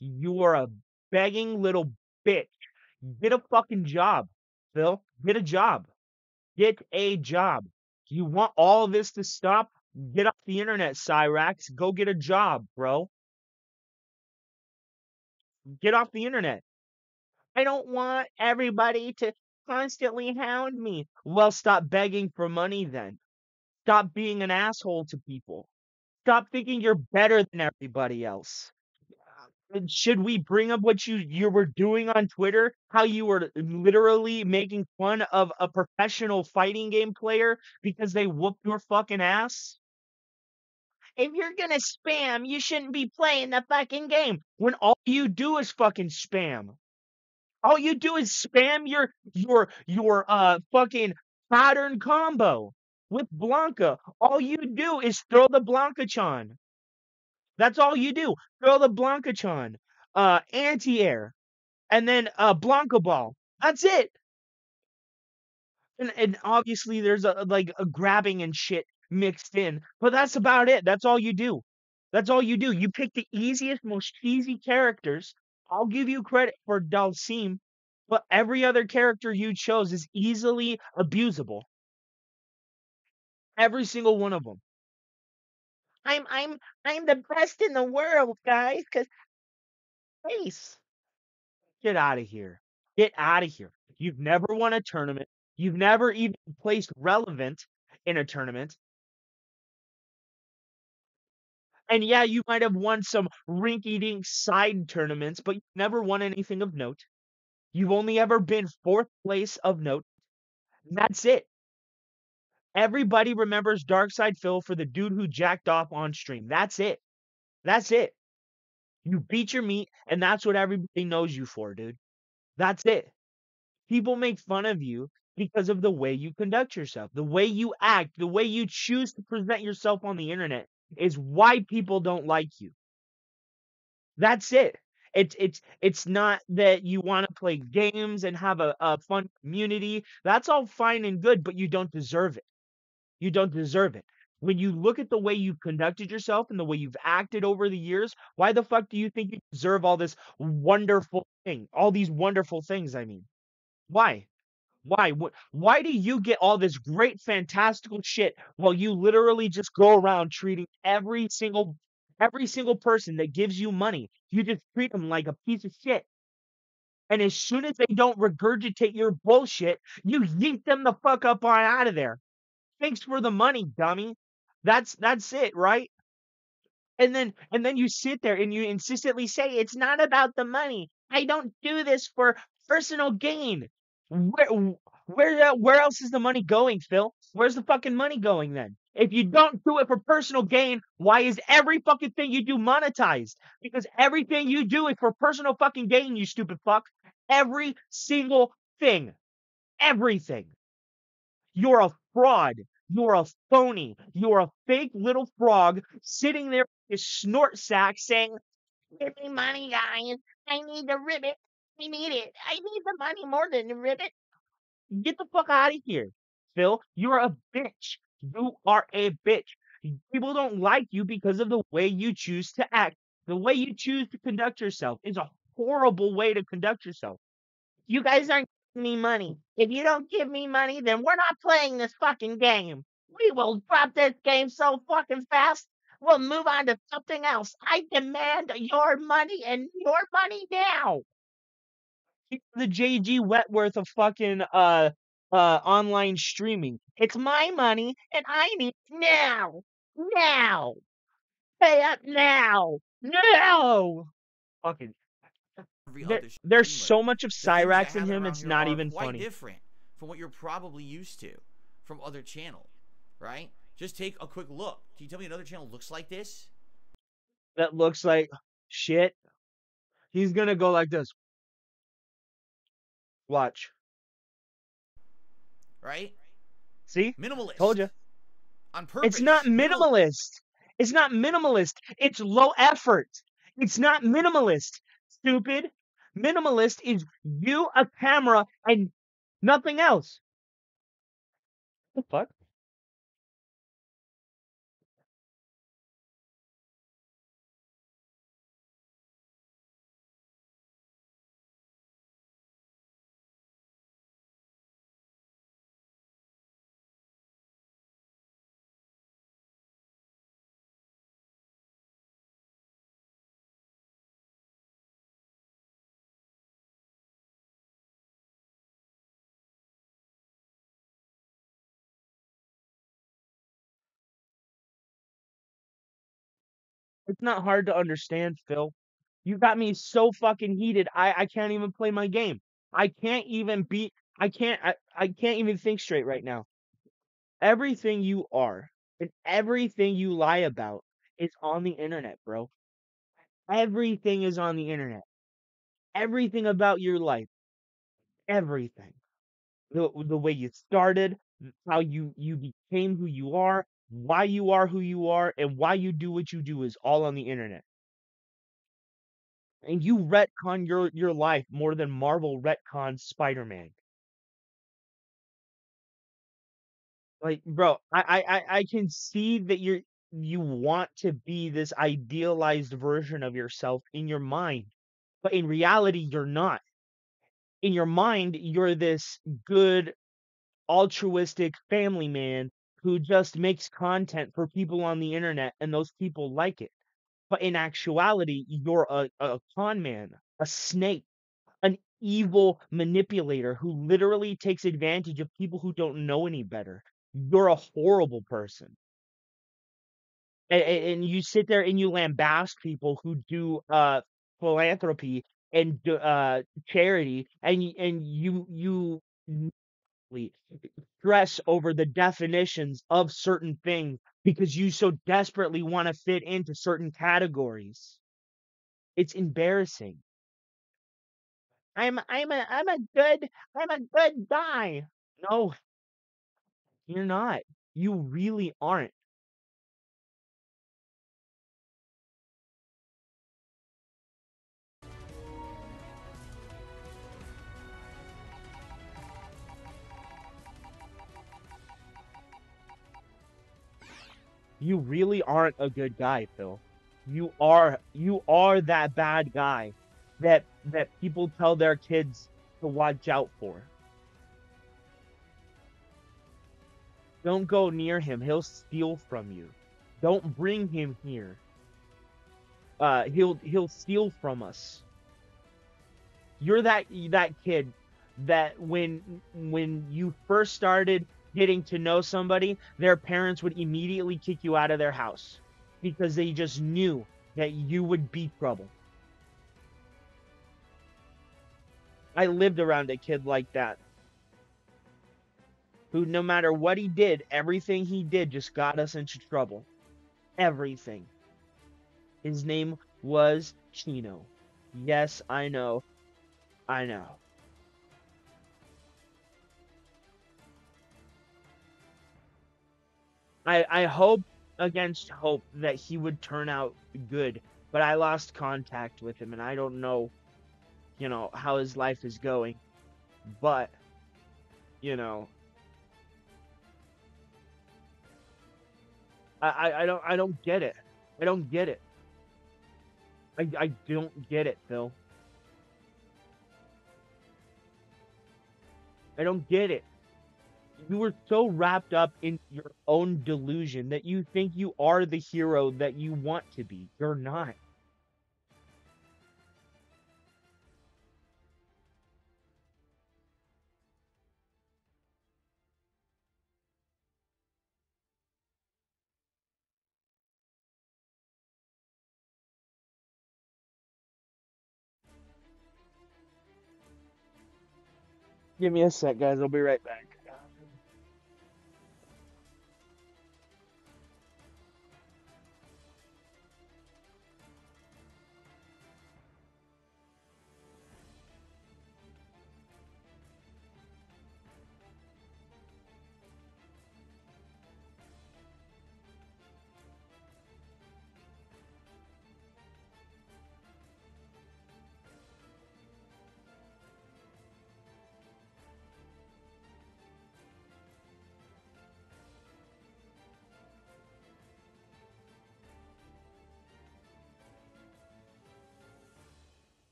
You are a begging little bitch. Get a fucking job, Phil. Get a job. Get a job. You want all of this to stop? Get off the internet, Cyrax. Go get a job, bro. Get off the internet. I don't want everybody to constantly hound me. Well, stop begging for money then. Stop being an asshole to people. Stop thinking you're better than everybody else. Should we bring up what you were doing on Twitter? How you were literally making fun of a professional fighting game player because they whooped your fucking ass? If you're gonna spam, you shouldn't be playing the fucking game when all you do is fucking spam. All you do is spam your fucking pattern combo with Blanca. All you do is throw the Blanca-chan. That's all you do. Throw the Blanca-chan. anti-air, and then Blanca ball. That's it. And obviously there's like a grabbing and shit mixed in, but that's about it. That's all you do. That's all you do. You pick the easiest, most cheesy characters. I'll give you credit for Dalsim, but every other character you chose is easily abusable. Every single one of them. I'm I'm I'm the best in the world, guys. Cause face. Get out of here. Get out of here. You've never won a tournament. You've never even placed relevant in a tournament. And yeah, you might have won some rinky-dink side tournaments, but you've never won anything of note. You've only ever been fourth place of note. And that's it. Everybody remembers Darkside Phil for the dude who jacked off on stream. That's it. That's it. You beat your meat, and that's what everybody knows you for, dude. That's it. People make fun of you because of the way you conduct yourself, the way you act, the way you choose to present yourself on the internet is why people don't like you. That's it. It's not that you want to play games and have a fun community. That's all fine and good, but you don't deserve it. You don't deserve it. When you look at the way you've conducted yourself and the way you've acted over the years, why the fuck do you think you deserve all this wonderful thing? All these wonderful things, I mean. Why? Why? Why do you get all this great, fantastical shit while you literally just go around treating every single person that gives you money, you just treat them like a piece of shit. And as soon as they don't regurgitate your bullshit, you yeet them the fuck up on out of there. Thanks for the money, dummy. That's it, right? And then you sit there and you insistently say it's not about the money. I don't do this for personal gain. Where else is the money going, Phil? Where's the fucking money going then? If you don't do it for personal gain, why is every fucking thing you do monetized? Because everything you do is for personal fucking gain, you stupid fuck. Every single thing. Everything. You're a fraud. You're a phony. You're a fake little frog sitting there with his snort sack saying, give me money, guys. I need the ribbit. I need it. I need the money more than the ribbit. Get the fuck out of here, Phil. You're a bitch. You are a bitch. People don't like you because of the way you choose to act. The way you choose to conduct yourself is a horrible way to conduct yourself. You guys aren't giving me money. If you don't give me money, then we're not playing this fucking game. We will drop this game so fucking fast. We'll move on to something else. I demand your money and your money now. He's the JG Wentworth of fucking online streaming. It's my money and I need it now. Now. Pay up now. No. Fucking Every other there's streamer. so much of The things that Cyrax in happen him, around it's here not are even quite funny. different from what you're probably used to from other channels, right? Just take a quick look. Can you tell me another channel looks like this? That looks like shit. He's gonna go like this. Watch. Right? See? Minimalist. Told you. On purpose. It's not minimalist. It's not minimalist. It's low effort. It's not minimalist. Stupid. Minimalist is you, a camera, and nothing else. The fuck? It's not hard to understand, Phil. You got me so fucking heated. I can't even play my game. I can't even be. I can't even think straight right now. Everything you are and everything you lie about is on the internet, bro. Everything is on the internet. Everything about your life. Everything. The way you started, how you became who you are who you are, and why you do what you do is all on the internet. And you retcon your life more than Marvel retcons Spider-Man. Like, bro, I can see that you want to be this idealized version of yourself in your mind, but in reality, you're not. In your mind, you're this good, altruistic family man who just makes content for people on the internet, and those people like it. But in actuality, you're a con man, a snake, an evil manipulator who literally takes advantage of people who don't know any better. You're a horrible person. And you sit there and you lambast people who do philanthropy and charity, and you really stress over the definitions of certain things because you so desperately want to fit into certain categories. It's embarrassing. I'm a good guy. No, you're not. You really aren't. You really aren't a good guy, Phil. You are that bad guy that people tell their kids to watch out for. Don't go near him. He'll steal from you. Don't bring him here. He'll steal from us. You're that kid that when you first started getting to know somebody, their parents would immediately kick you out of their house because they just knew that you would be trouble. I lived around a kid like that who no matter what he did, everything he did just got us into trouble. Everything. His name was Chino. Yes, I know. I know. I hope against hope that he would turn out good, but I lost contact with him and I don't know, how his life is going. But, you know, I don't get it. I don't get it. I don't get it, Phil. I don't get it. You were so wrapped up in your own delusion that you think you are the hero that you want to be. You're not. Give me a sec, guys. I'll be right back.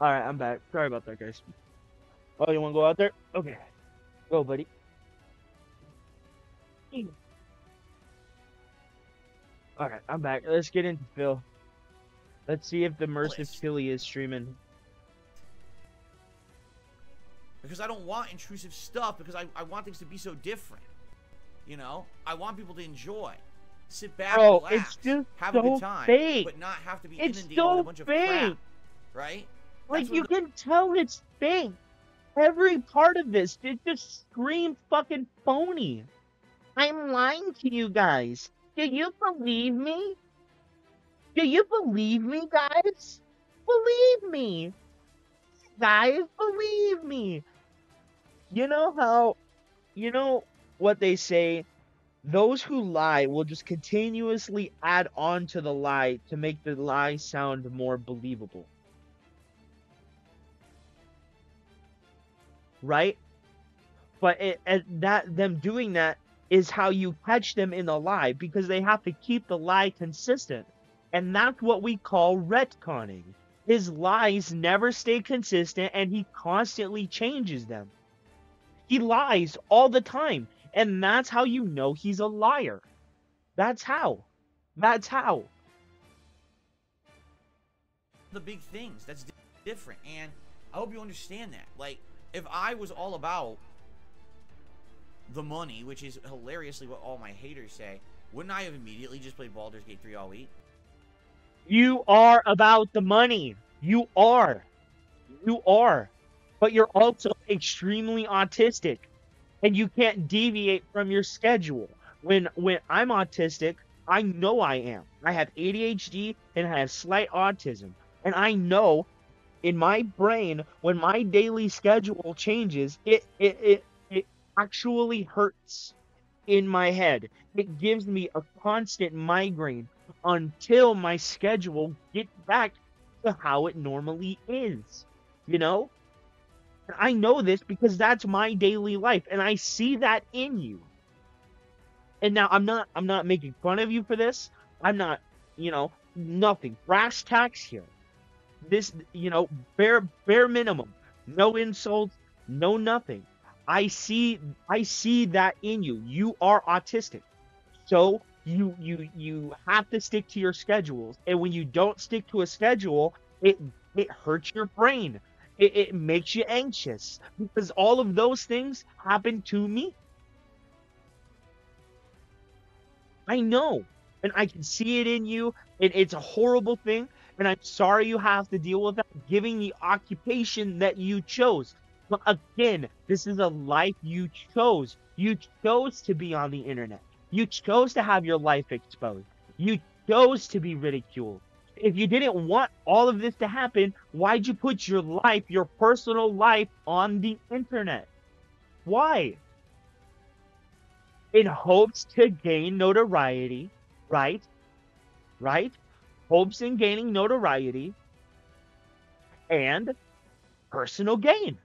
Alright, I'm back. Sorry about that, guys. Oh, you wanna go out there? Okay. Go, buddy. Alright, I'm back. Let's get into Phil. Let's see if the immersive chili is streaming. Because I don't want intrusive stuff, because I want things to be so different. You know? I want people to enjoy. Sit back, Bro, relax, it's just have so a good time, fake. but not have to be It's inundated so with a bunch of fake. crap. Right? Like, you can tell it's fake. Every part of this, it just screams fucking phony. I'm lying to you guys. Do you believe me? Do you believe me, guys? Believe me. Guys, believe me. You know what they say? Those who lie will just continuously add on to the lie to make the lie sound more believable. Right? But them doing that is how you catch them in the lie, because they have to keep the lie consistent. And that's what we call retconning. His lies never stay consistent, and he constantly changes them. He lies all the time, and that's how you know he's a liar. That's how. That's how. The big things, that's different, and I hope you understand that. Like, if I was all about the money, which is hilariously what all my haters say, wouldn't I have immediately just played Baldur's Gate 3 all week? You are about the money. You are. You are. But you're also extremely autistic, and you can't deviate from your schedule. When I'm autistic, I know I am. I have ADHD and I have slight autism. And I know in my brain, when my daily schedule changes, it actually hurts in my head. It gives me a constant migraine until my schedule gets back to how it normally is. You know? I know this because that's my daily life, and I see that in you. And now I'm not making fun of you for this. I'm not, nothing. Brass tacks here. This, bare minimum. No insults, no nothing. I see that in you. You are autistic. So you have to stick to your schedules. And when you don't stick to a schedule, it hurts your brain. It makes you anxious, because all of those things happen to me. I know, and I can see it in you, and it's a horrible thing, and I'm sorry you have to deal with that, giving the occupation that you chose. But again, this is a life you chose. You chose to be on the internet. You chose to have your life exposed. You chose to be ridiculed. If you didn't want all of this to happen, why'd you put your life, your personal life, on the internet? Why? In hopes to gain notoriety, right? Right? Hopes in gaining notoriety and personal gain.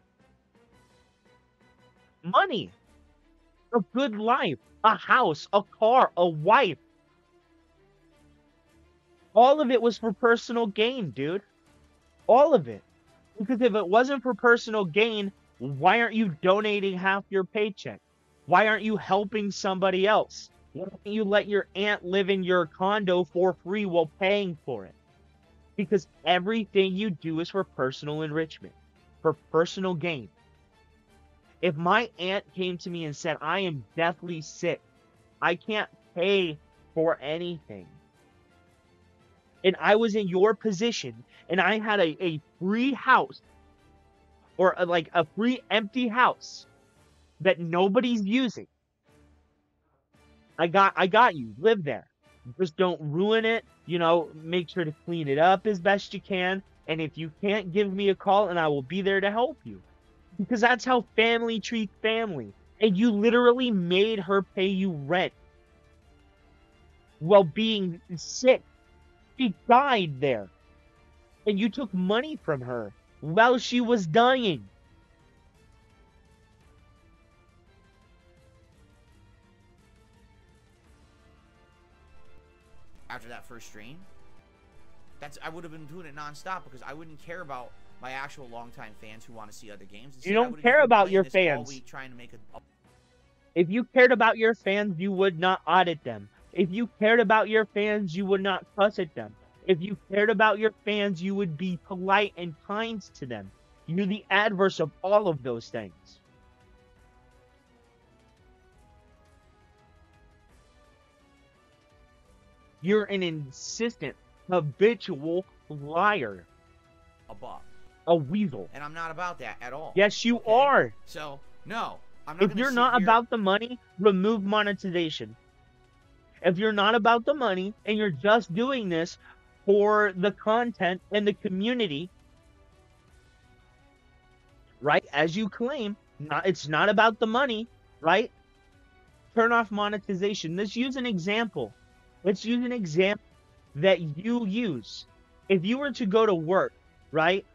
Money. A good life. A house. A car. A wife. All of it was for personal gain, dude. All of it. Because if it wasn't for personal gain, why aren't you donating half your paycheck? Why aren't you helping somebody else? Why don't you let your aunt live in your condo for free while paying for it? Because everything you do is for personal enrichment, for personal gain. If my aunt came to me and said, I am deathly sick, I can't pay for anything, and I was in your position, and I had a free house, or like a free empty house that nobody's using, I got you. Live there. Just don't ruin it. Make sure to clean it up as best you can. And if you can't, give me a call and I will be there to help you. Because that's how family treats family. And you literally made her pay you rent while being sick. She died there. And you took money from her while she was dying. After that first stream, I would have been doing it nonstop, because I wouldn't care about my actual longtime fans who want to see other games. You Instead, I don't would have just care been about playing your this all fans. week trying to make a If you cared about your fans, you would not audit them. If you cared about your fans, you would not cuss at them. If you cared about your fans, you would be polite and kind to them. You're the adverse of all of those things. You're an insistent, habitual liar. buck. A weasel. And I'm not about that at all. Yes, you okay? are. So, no. I'm not If going to you're sit not here. about the money, remove monetization. If you're not about the money and you're just doing this for the content and the community, right? As you claim, it's not about the money, right? Turn off monetization. Let's use an example. Let's use an example that you use. If you were to go to work, right?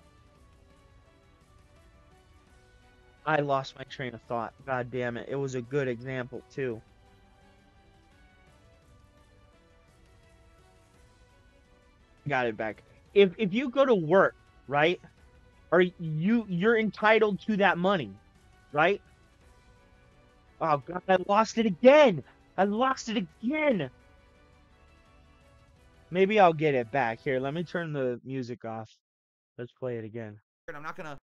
I lost my train of thought. God damn it. It was a good example, too. Got it back. If you go to work, right? Or you're entitled to that money, right? Oh god, I lost it again. I lost it again. Maybe I'll get it back. Here, let me turn the music off. Let's play it again. I'm not going to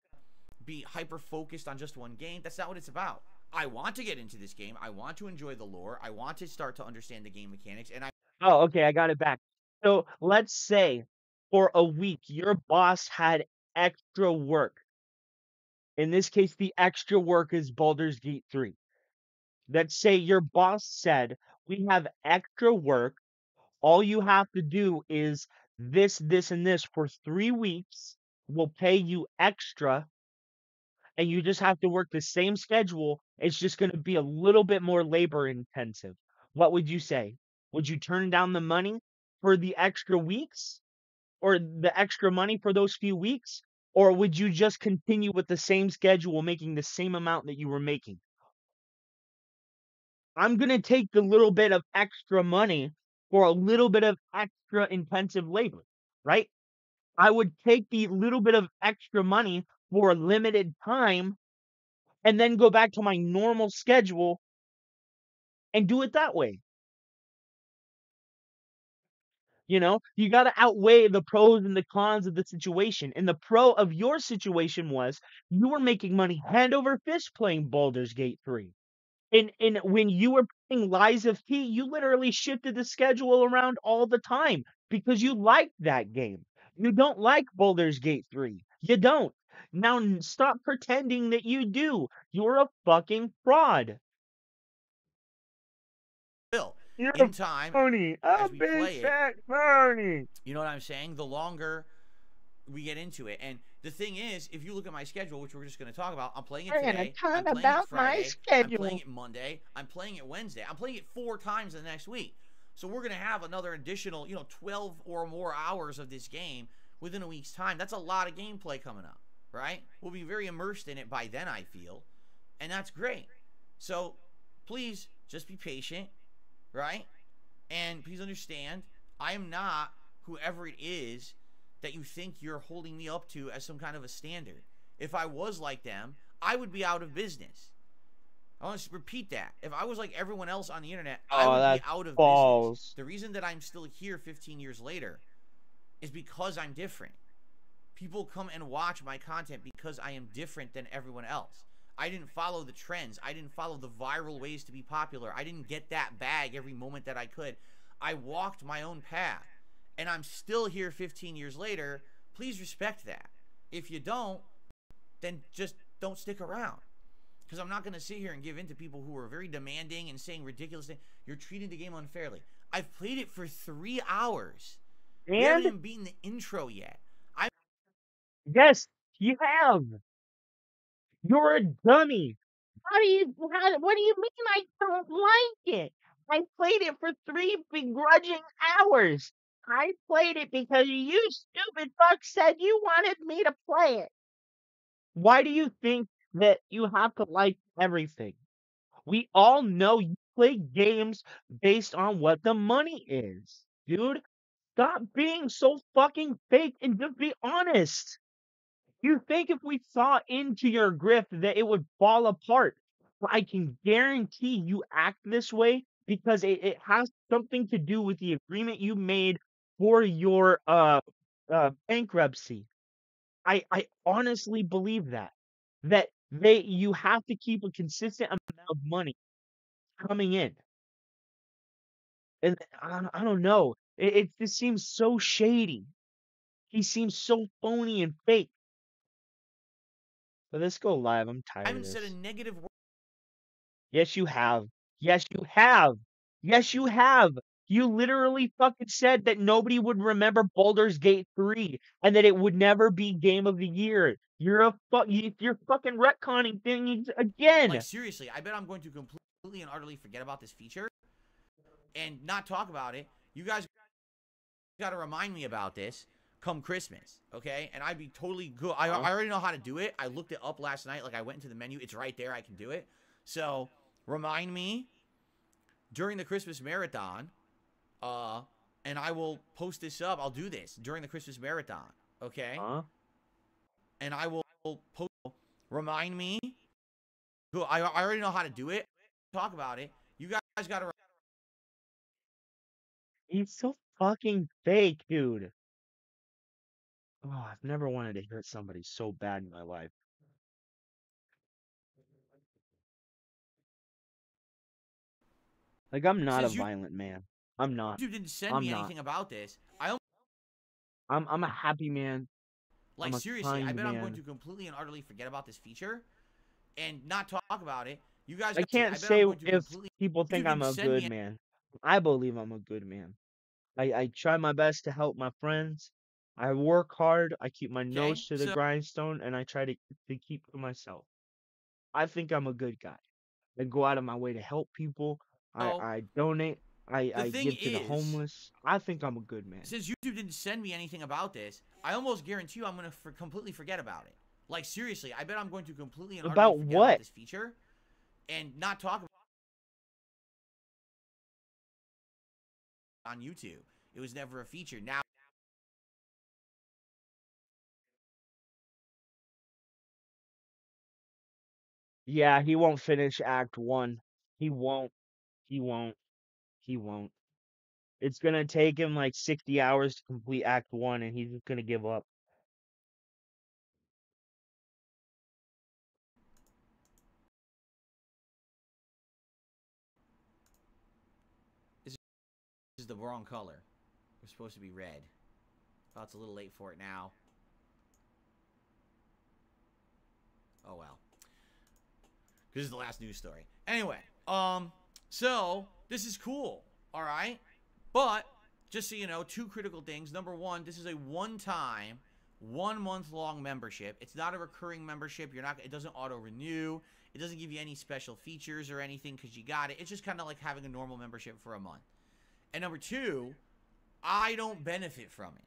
be hyper focused on just one game. That's not what it's about. I want to get into this game. I want to enjoy the lore. I want to start to understand the game mechanics. And Oh, okay, I got it back. So let's say for a week your boss had extra work. In this case, the extra work is Baldur's Gate 3. Let's say your boss said, we have extra work. All you have to do is this, and this for 3 weeks. We'll pay you extra, and you just have to work the same schedule. It's just going to be a little bit more labor intensive. What would you say? Would you turn down the money for the extra weeks or the extra money for those few weeks? Or would you just continue with the same schedule, making the same amount that you were making? I'm going to take the little bit of extra money for a little bit of extra intensive labor, right? I would take the little bit of extra money for a limited time and then go back to my normal schedule and do it that way. You know, you got to outweigh the pros and the cons of the situation. And the pro of your situation was you were making money hand over fist playing Baldur's Gate 3. And when you were playing Lies of P, you literally shifted the schedule around all the time because you liked that game. You don't like Baldur's Gate 3. You don't. Now stop pretending that you do. You're a fucking fraud. will, You're in a time, phony. as A we big play it, fat phony. you know what I'm saying? The longer we get into it. And the thing is, if you look at my schedule, which we're just going to talk about, I'm playing it We're gonna today. talk I'm playing about it Friday. my I'm schedule. playing it Monday. I'm playing it Wednesday. I'm playing it 4 times the next week. So we're going to have another additional, 12 or more hours of this game within a week's time. That's a lot of gameplay coming up, right? We'll be very immersed in it by then, I feel. And that's great. So please just be patient, right? And please understand, I am not whoever it is that you think you're holding me up to as some kind of a standard. If I was like them, I would be out of business. I want to repeat that. If I was like everyone else on the internet, I would be out of business. The reason that I'm still here 15 years later is because I'm different. People come and watch my content because I am different than everyone else. I didn't follow the trends. I didn't follow the viral ways to be popular. I didn't get that bag every moment that I could. I walked my own path. And I'm still here 15 years later. Please respect that. If you don't, then just don't stick around. Because I'm not going to sit here and give in to people who are very demanding and saying ridiculous things. You're treating the game unfairly. I've played it for 3 hours. We haven't even beaten the intro yet. Yes, you have. You're a dummy. What do you mean I don't like it? I played it for 3 begrudging hours. I played it because you stupid fuck said you wanted me to play it. Why do you think that you have to like everything? We all know you play games based on what the money is. Dude, stop being so fucking fake and just be honest. You think if we saw into your grift that it would fall apart? But I can guarantee you act this way because it has something to do with the agreement you made for your bankruptcy. I honestly believe that. That you have to keep a consistent amount of money coming in. And I don't know. It just seems so shady. He seems so phony and fake. But let's go live. I'm I tired of haven't said a this. negative word. Yes, you have. Yes, you have. Yes, you have. You literally fucking said that nobody would remember Baldur's Gate 3 and that it would never be Game of the Year. You're fucking retconning things Like, again. seriously, I bet I'm going to completely and utterly forget about this feature and not talk about it. You guys got to remind me about this come Christmas, okay? And I'd be totally good. I already know how to do it. I looked it up last night. Like, I went into the menu. It's right there. I can do it. So, remind me during the Christmas marathon, and I will post this up. I'll do this during the Christmas marathon, okay? And I will post. Remind me. I already know how to do it. Talk about it. You guys got to. He's so fucking fake, dude. Oh, I've never wanted to hurt somebody so bad in my life. Like, I'm not a Since violent man. I'm not. you didn't send I'm me not. anything about this, I'm a happy man. like, I'm a seriously, I kind bet I'm going man. to completely and utterly forget about this feature and not talk about it. You guys, I can't bet say I'm going to if completely. people You think I'm didn't a send good me. man. I believe I'm a good man. I try my best to help my friends. I work hard. I keep my Okay, nose to the so grindstone, and I try to keep to myself. I think I'm a good guy. I go out of my way to help people. I donate. the I thing give to the is, homeless. I think I'm a good man. since YouTube didn't send me anything about this, I almost guarantee you I'm going to completely forget about it. Like, seriously, I bet I'm going to completely and utterly About forget about what? this feature and not talk about it on YouTube. It was never a feature. Now, Yeah, he won't finish Act 1. He won't. He won't. He won't. It's gonna take him like 60 hours to complete Act 1, and he's just gonna give up. this is the wrong color. We're supposed to be red. Oh, it's a little late for it now. Oh, well. This is the last news story. Anyway, so this is cool, all right? But just so you know, two critical things. Number one, this is a one-time, 1 month long membership. It's not a recurring membership. It doesn't auto renew. It doesn't give you any special features or anything because you got it. It's just kind of like having a normal membership for a month. And number two, I don't benefit from it.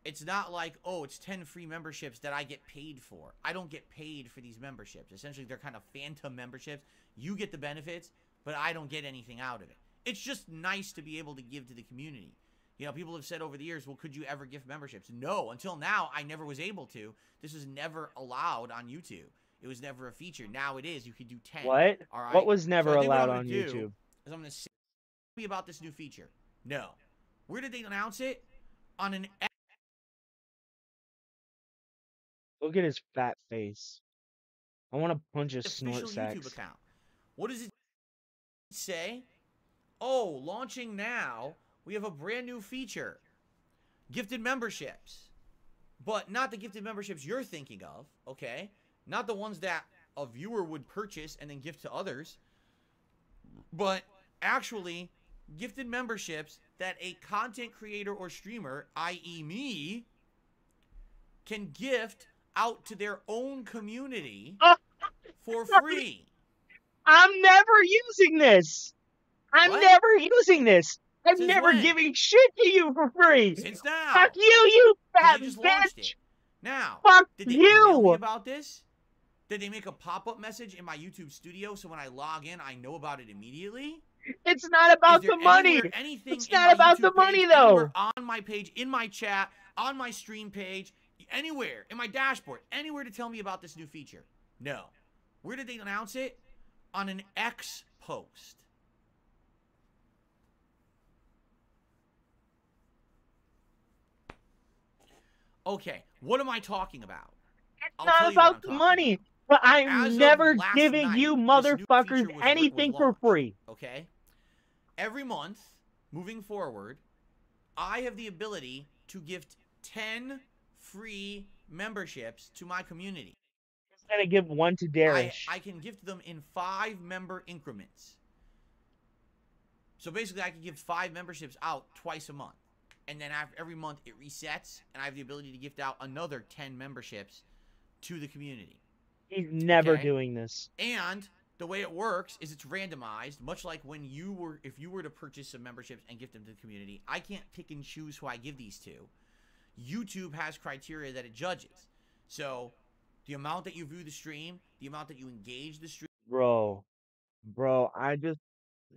It's not like, oh, it's 10 free memberships that I get paid for. I don't get paid for these memberships. Essentially, they're kind of phantom memberships. You get the benefits, but I don't get anything out of it. It's just nice to be able to give to the community. You know, people have said over the years, well, could you ever gift memberships? No, until now, I never was able to. This was never allowed on YouTube. It was never a feature. Now it is. You can do 10. What? All right? What was never So I think what allowed I'm on gonna do YouTube? is I'm going to say about this new feature. No. Where did they announce it? On an Look at his fat face. I want to punch his snort official YouTube sacks. account. What does it say? Oh, launching now. We have a brand new feature. Gifted memberships. But not the gifted memberships you're thinking of, okay? Not the ones that a viewer would purchase and then gift to others. But actually, gifted memberships that a content creator or streamer, i.e. me, can gift out to their own community for free. I'm never using this. I'm What? never using this. I'm Since never when? giving shit to you for free. Since now. Fuck you fat They just launched bitch. it. Now, Fuck did they email me you. about this? Did they make a pop-up message in my YouTube studio so when I log in, I know about it immediately? It's not Is about there the money. anything It's in not my about YouTube the money page, though. anywhere on my page, in my chat, on my stream page, anywhere in my dashboard, anywhere to tell me about this new feature. No. Where did they announce it? On an X post. Okay, what am I talking about? I'll Not tell you what about I'm the talking money, about. but I'm As of never last giving night, you this new motherfuckers feature was anything for launched, free. okay? Every month, moving forward, I have the ability to gift 10 free memberships to my community. I'm gonna give one to Darish. I can gift them in 5 member increments. So basically, I can give 5 memberships out twice a month. And then after every month, it resets, and I have the ability to gift out another 10 memberships to the community. He's never Okay? doing this. And the way it works is it's randomized, much like when if you were to purchase some memberships and gift them to the community. I can't pick and choose who I give these to. YouTube has criteria that it judges. So the amount that you view the stream, the amount that you engage the stream. Bro, I just,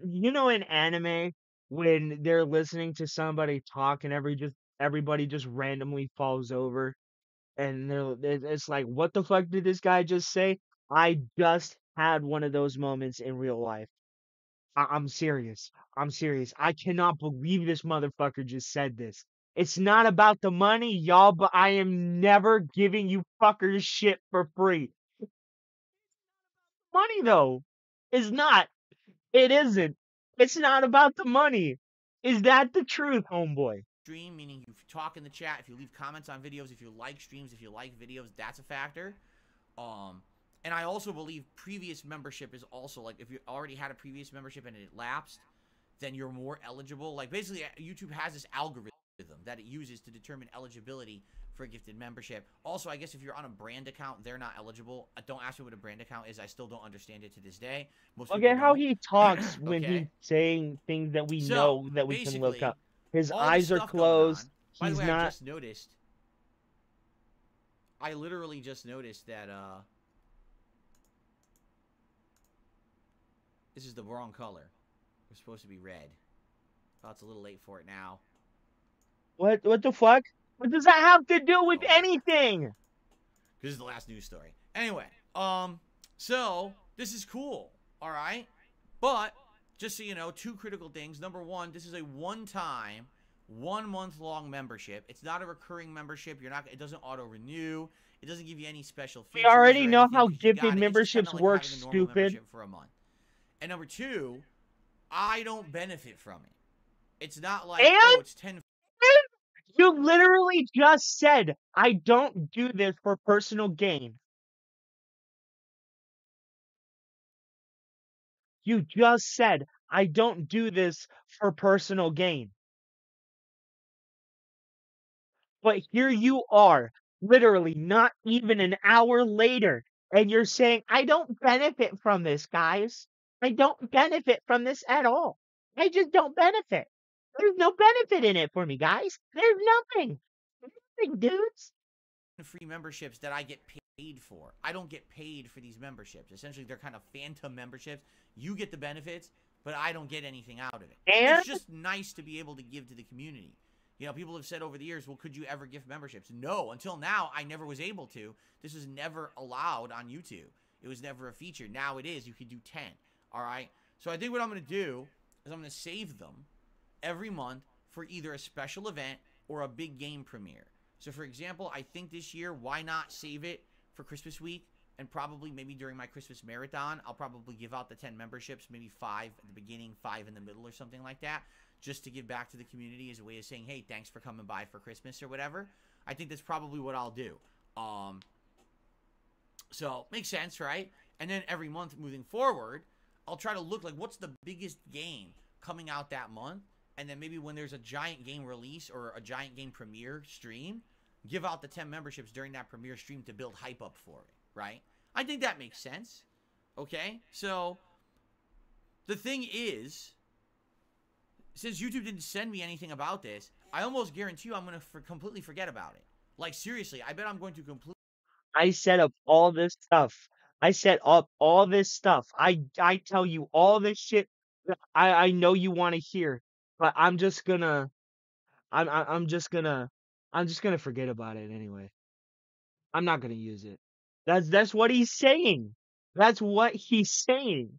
in anime, when they're listening to somebody talk and everybody just randomly falls over and it's like, what the fuck did this guy just say? I just had one of those moments in real life. I'm serious. I'm serious. I cannot believe this motherfucker just said this. It's not about the money, y'all, but I am never giving you fuckers shit for free. Money, though, is not. It isn't. It's not about the money. Is that the truth, homeboy? Stream, meaning you talk in the chat, if you leave comments on videos, if you like streams, if you like videos, that's a factor. And I also believe previous membership is also, like, if you already had a previous membership and it lapsed, then you're more eligible. Like, basically, YouTube has this algorithm that it uses to determine eligibility for a gifted membership. Also, I guess if you're on a brand account, they're not eligible. Don't ask me what a brand account is. I still don't understand it to this day. Most Look people at how don't. he talks when Okay? he's saying things that we So, know that we can look basically, up. His all this eyes are stuff going closed. on. By the He's way, not. I literally just noticed that, this is the wrong color. It's supposed to be red. Oh, it's a little late for it now. What the fuck? What does that have to do with Oh, anything? this is the last news story. Anyway, so this is cool, all right? But just so you know, 2 critical things. Number 1, this is a one-time, 1-month-long membership. It's not a recurring membership. It doesn't auto-renew. It doesn't give you any special features. We already or know anything how 'cause you got gifted it. It's just memberships kinda like work, having a normal stupid. membership for a month. And number 2, I don't benefit from it. It's not like, And oh, it's 10. you literally just said, I don't do this for personal gain. You just said, I don't do this for personal gain. But here you are, literally not even an hour later, and you're saying, I don't benefit from this, guys. I don't benefit from this at all. I just don't benefit. There's no benefit in it for me, guys. There's nothing. Nothing, dudes. Free memberships that I get paid for. I don't get paid for these memberships. Essentially, they're kind of phantom memberships. You get the benefits, but I don't get anything out of it. And It's just nice to be able to give to the community. You know, people have said over the years, well, could you ever gift memberships? No, until now, I never was able to. This was never allowed on YouTube. It was never a feature. Now it is. You can do 10. All right? So I think what I'm going to do is I'm going to save them every month for either a special event or a big game premiere. So, for example, I think this year, why not save it for Christmas week? And probably maybe during my Christmas marathon, I'll probably give out the 10 memberships, maybe 5 at the beginning, 5 in the middle or something like that, just to give back to the community as a way of saying, hey, thanks for coming by for Christmas or whatever. I think that's probably what I'll do. So, makes sense, right? And then every month moving forward, I'll try to look like what's the biggest game coming out that month. And then maybe when there's a giant game release or a giant game premiere stream, give out the 10 memberships during that premiere stream to build hype up for it, right? I think that makes sense. Okay? So, the thing is, since YouTube didn't send me anything about this, I almost guarantee you I'm going to completely forget about it. Like, seriously, I bet I'm going to completely... I set up all this stuff. I set up all this stuff. I tell you all this shit that I know you want to hear, but I'm just gonna forget about it anyway. I'm not gonna use it. That's what he's saying. That's what he's saying.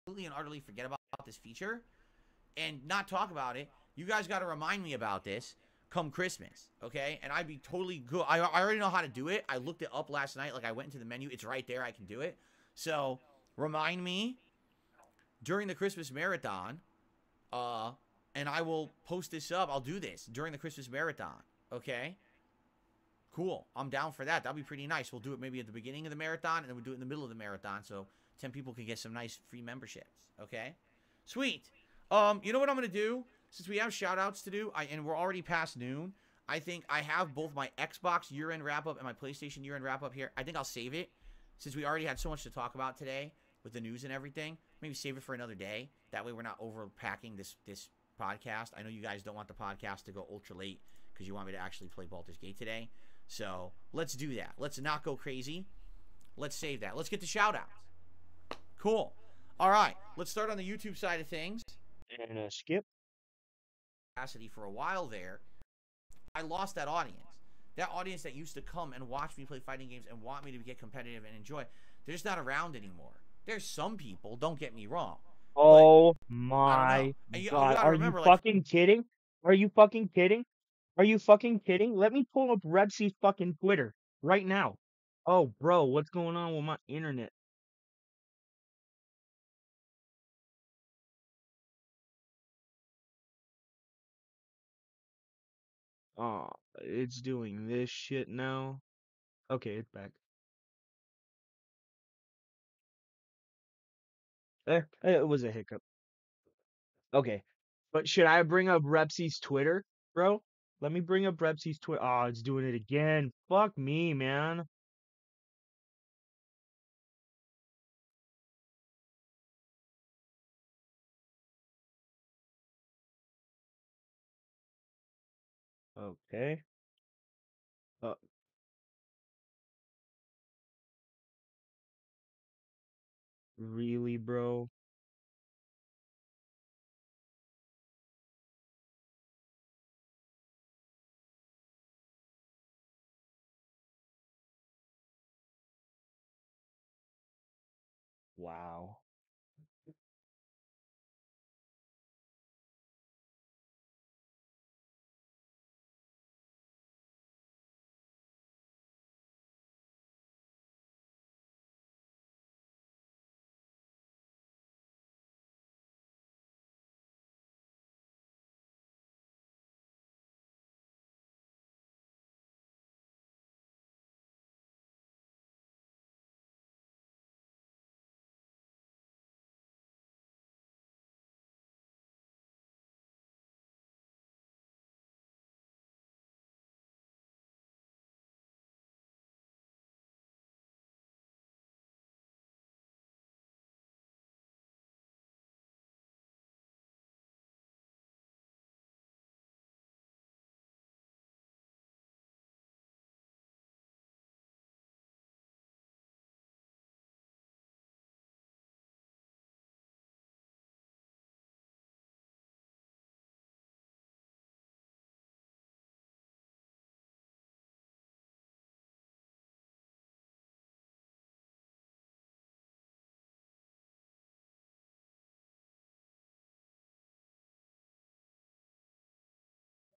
Completely and utterly forget about this feature and not talk about it. You guys got to remind me about this come Christmas, okay? And I'd be totally good. I already know how to do it. I looked it up last night. Like, I went into the menu. It's right there. I can do it. So, remind me during the Christmas marathon, uh, and I will post this up. I'll do this during the Christmas marathon, okay? Cool. I'm down for that. That'll be pretty nice. We'll do it maybe at the beginning of the marathon, and then we'll do it in the middle of the marathon, so 10 people can get some nice free memberships, okay? Sweet. You know what I'm going to do? Since we have shout-outs to do, and we're already past noon, I think I have both my Xbox year-end wrap-up and my PlayStation year-end wrap-up here. I think I'll save it, since we already had so much to talk about today with the news and everything. Maybe save it for another day. That way we're not overpacking this podcast. I know you guys don't want the podcast to go ultra late because you want me to actually play Baldur's Gate today. So let's do that. Let's not go crazy. Let's save that. Let's get the shout-outs. Cool. All right. Let's start on the YouTube side of things. And skip. Capacity for a while there, I lost that audience. That audience that used to come and watch me play fighting games and want me to get competitive and enjoy, they're just not around anymore. There's some people, don't get me wrong. Oh I my don't know. god. Gotta Are remember, you like, fucking kidding? Are you fucking kidding? Are you fucking kidding? Let me pull up Repsy's fucking Twitter right now. Oh, bro, what's going on with my internet? Oh, it's doing this shit now. Okay, it's back. It was a hiccup. Okay. But should I bring up Repsy's Twitter, bro? Let me bring up Repsy's Twitter. Oh, it's doing it again. Fuck me, man. Okay. Uh, really, bro? Wow.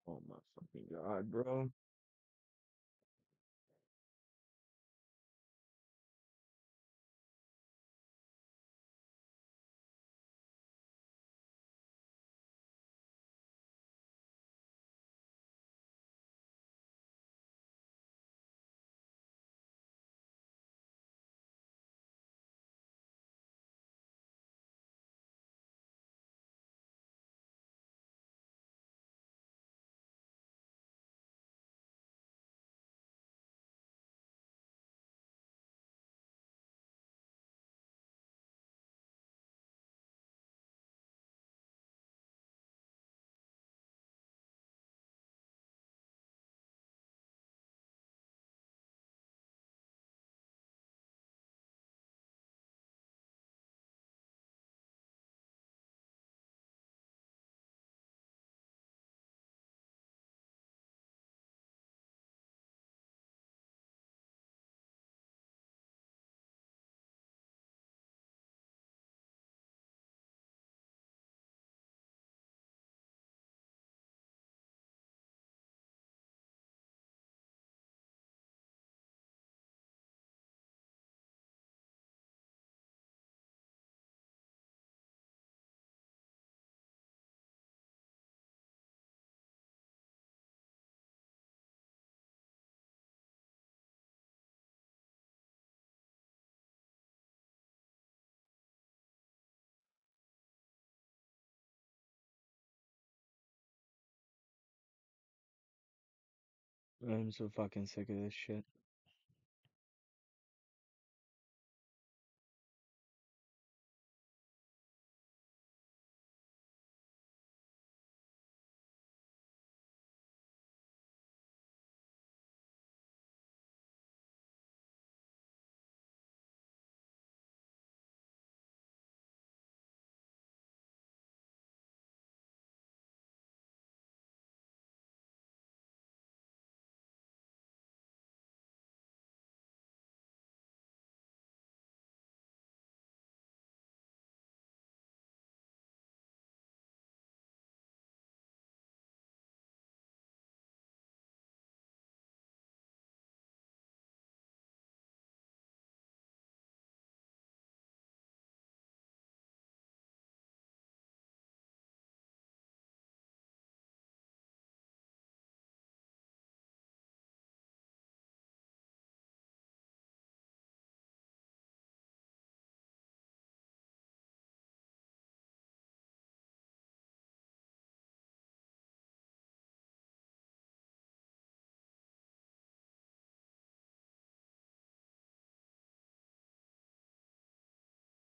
Oh my fucking god, bro. I'm so fucking sick of this shit.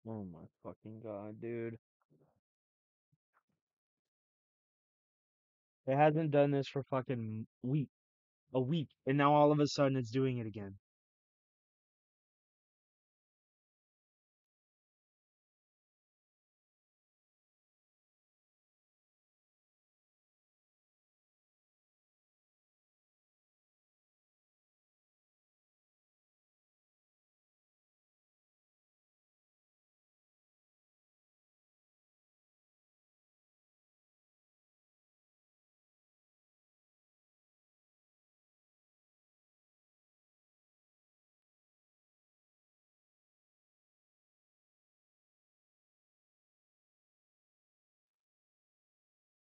Oh my fucking god, dude. It hasn't done this for fucking a week, and now all of a sudden it's doing it again.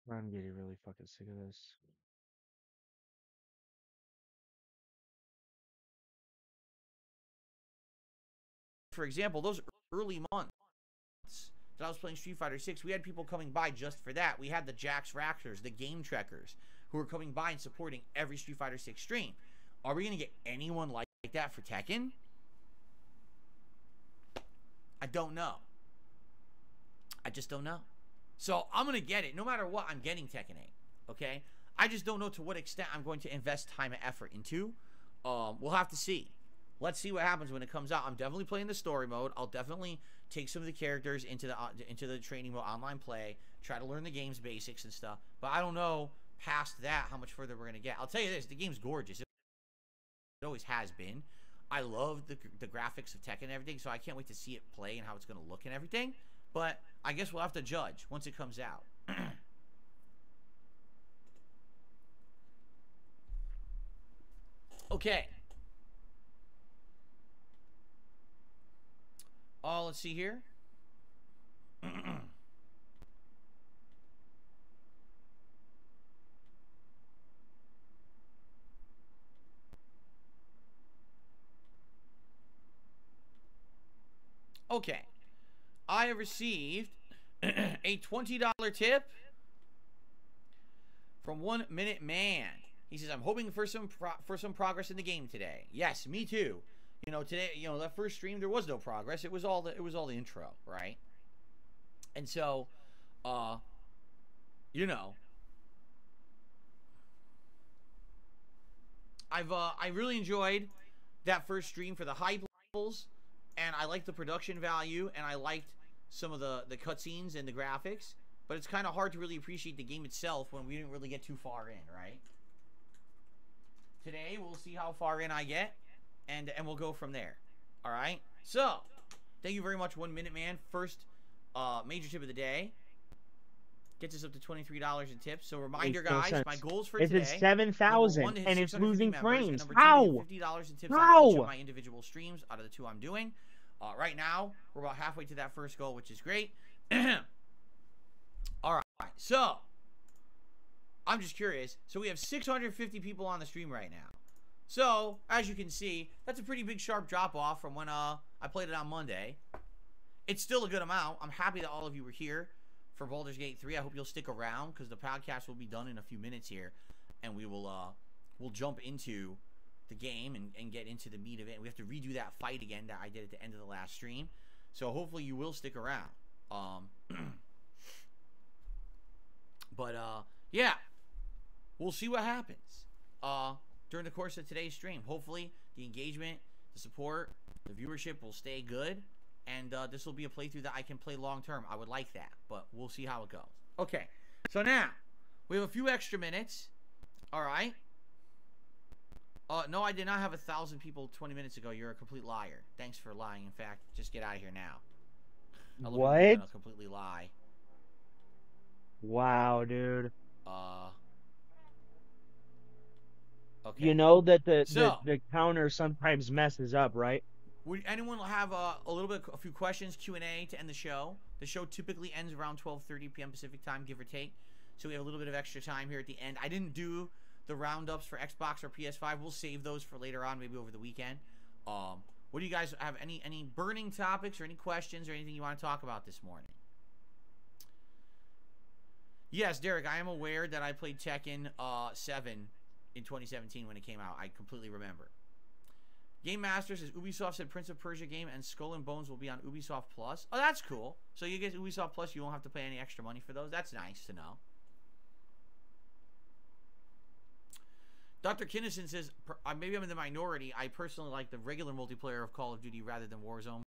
I'm getting really fucking sick of this. For example, those early months that I was playing Street Fighter 6, we had people coming by just for that. We had the Jax Raxers, the Game Trekkers, who were coming by and supporting every Street Fighter 6 stream. Are we going to get anyone like that for Tekken? I don't know. I just don't know. So I'm going to get it. No matter what, I'm getting Tekken 8. Okay? I just don't know to what extent I'm going to invest time and effort into. We'll have to see. Let's see what happens when it comes out. I'm definitely playing the story mode. I'll definitely take some of the characters into the training mode, online play, try to learn the game's basics and stuff. But I don't know past that how much further we're going to get. I'll tell you this, the game's gorgeous. It always has been. I love the graphics of Tekken and everything, so I can't wait to see it play and how it's going to look and everything. But I guess we'll have to judge once it comes out. Okay. Let's see here. Okay. I have received a $20 tip from 1 Minute Man. He says, I'm hoping for some progress in the game today. Yes, me too. You know, today, you know, that first stream there was no progress. It was all the intro, right? And so, you know, I really enjoyed that first stream for the hype levels, and I liked the production value, and I liked some of the cutscenes and the graphics. But it's kind of hard to really appreciate the game itself when we didn't really get too far in, right? Today we'll see how far in I get, and we'll go from there. All right. So, thank you very much, 1 Minute Man. First major tip of the day. Gets us up to $23 in tips. So reminder, guys, my goals for today. It's 7,000 and it's losing frames. And How? $50 in tips How? on each of my individual streams out of the 2 I'm doing. Right now, we're about halfway to that first goal, which is great. All right. So, I'm just curious. So we have 650 people on the stream right now. So, as you can see, that's a pretty big sharp drop off from when I played it on Monday. It's still a good amount. I'm happy that all of you were here for Baldur's Gate 3. I hope you'll stick around because the podcast will be done in a few minutes here, and we will we'll jump into the game and get into the meat of it. We have to redo that fight again that I did at the end of the last stream. So hopefully you will stick around. But yeah, we'll see what happens during the course of today's stream. Hopefully the engagement, the support, the viewership will stay good, and this will be a playthrough that I can play long term. I would like that, but we'll see how it goes. Okay, so now we have a few extra minutes. All right. No, I did not have 1,000 people 20 minutes ago. You're a complete liar. Thanks for lying. In fact, just get out of here now. What? I'm gonna completely lie. Wow, dude. Okay. You know that the So- the counter sometimes messes up, right? Would anyone have a few questions, Q&A to end the show? The show typically ends around 12:30 p.m. Pacific time, give or take. So we have a little bit of extra time here at the end. I didn't do the roundups for Xbox or PS5. We'll save those for later on, maybe over the weekend. What do you guys have? Any burning topics or any questions or anything you want to talk about this morning? Yes, Derek, I am aware that I played Tekken 7 in 2017 when it came out. I completely remember. Game Master says Ubisoft said Prince of Persia game and Skull and Bones will be on Ubisoft Plus. Oh, that's cool. So you get Ubisoft Plus, you won't have to pay any extra money for those. That's nice to know. Dr. Kinnison says, maybe I'm in the minority. I personally like the regular multiplayer of Call of Duty rather than Warzone.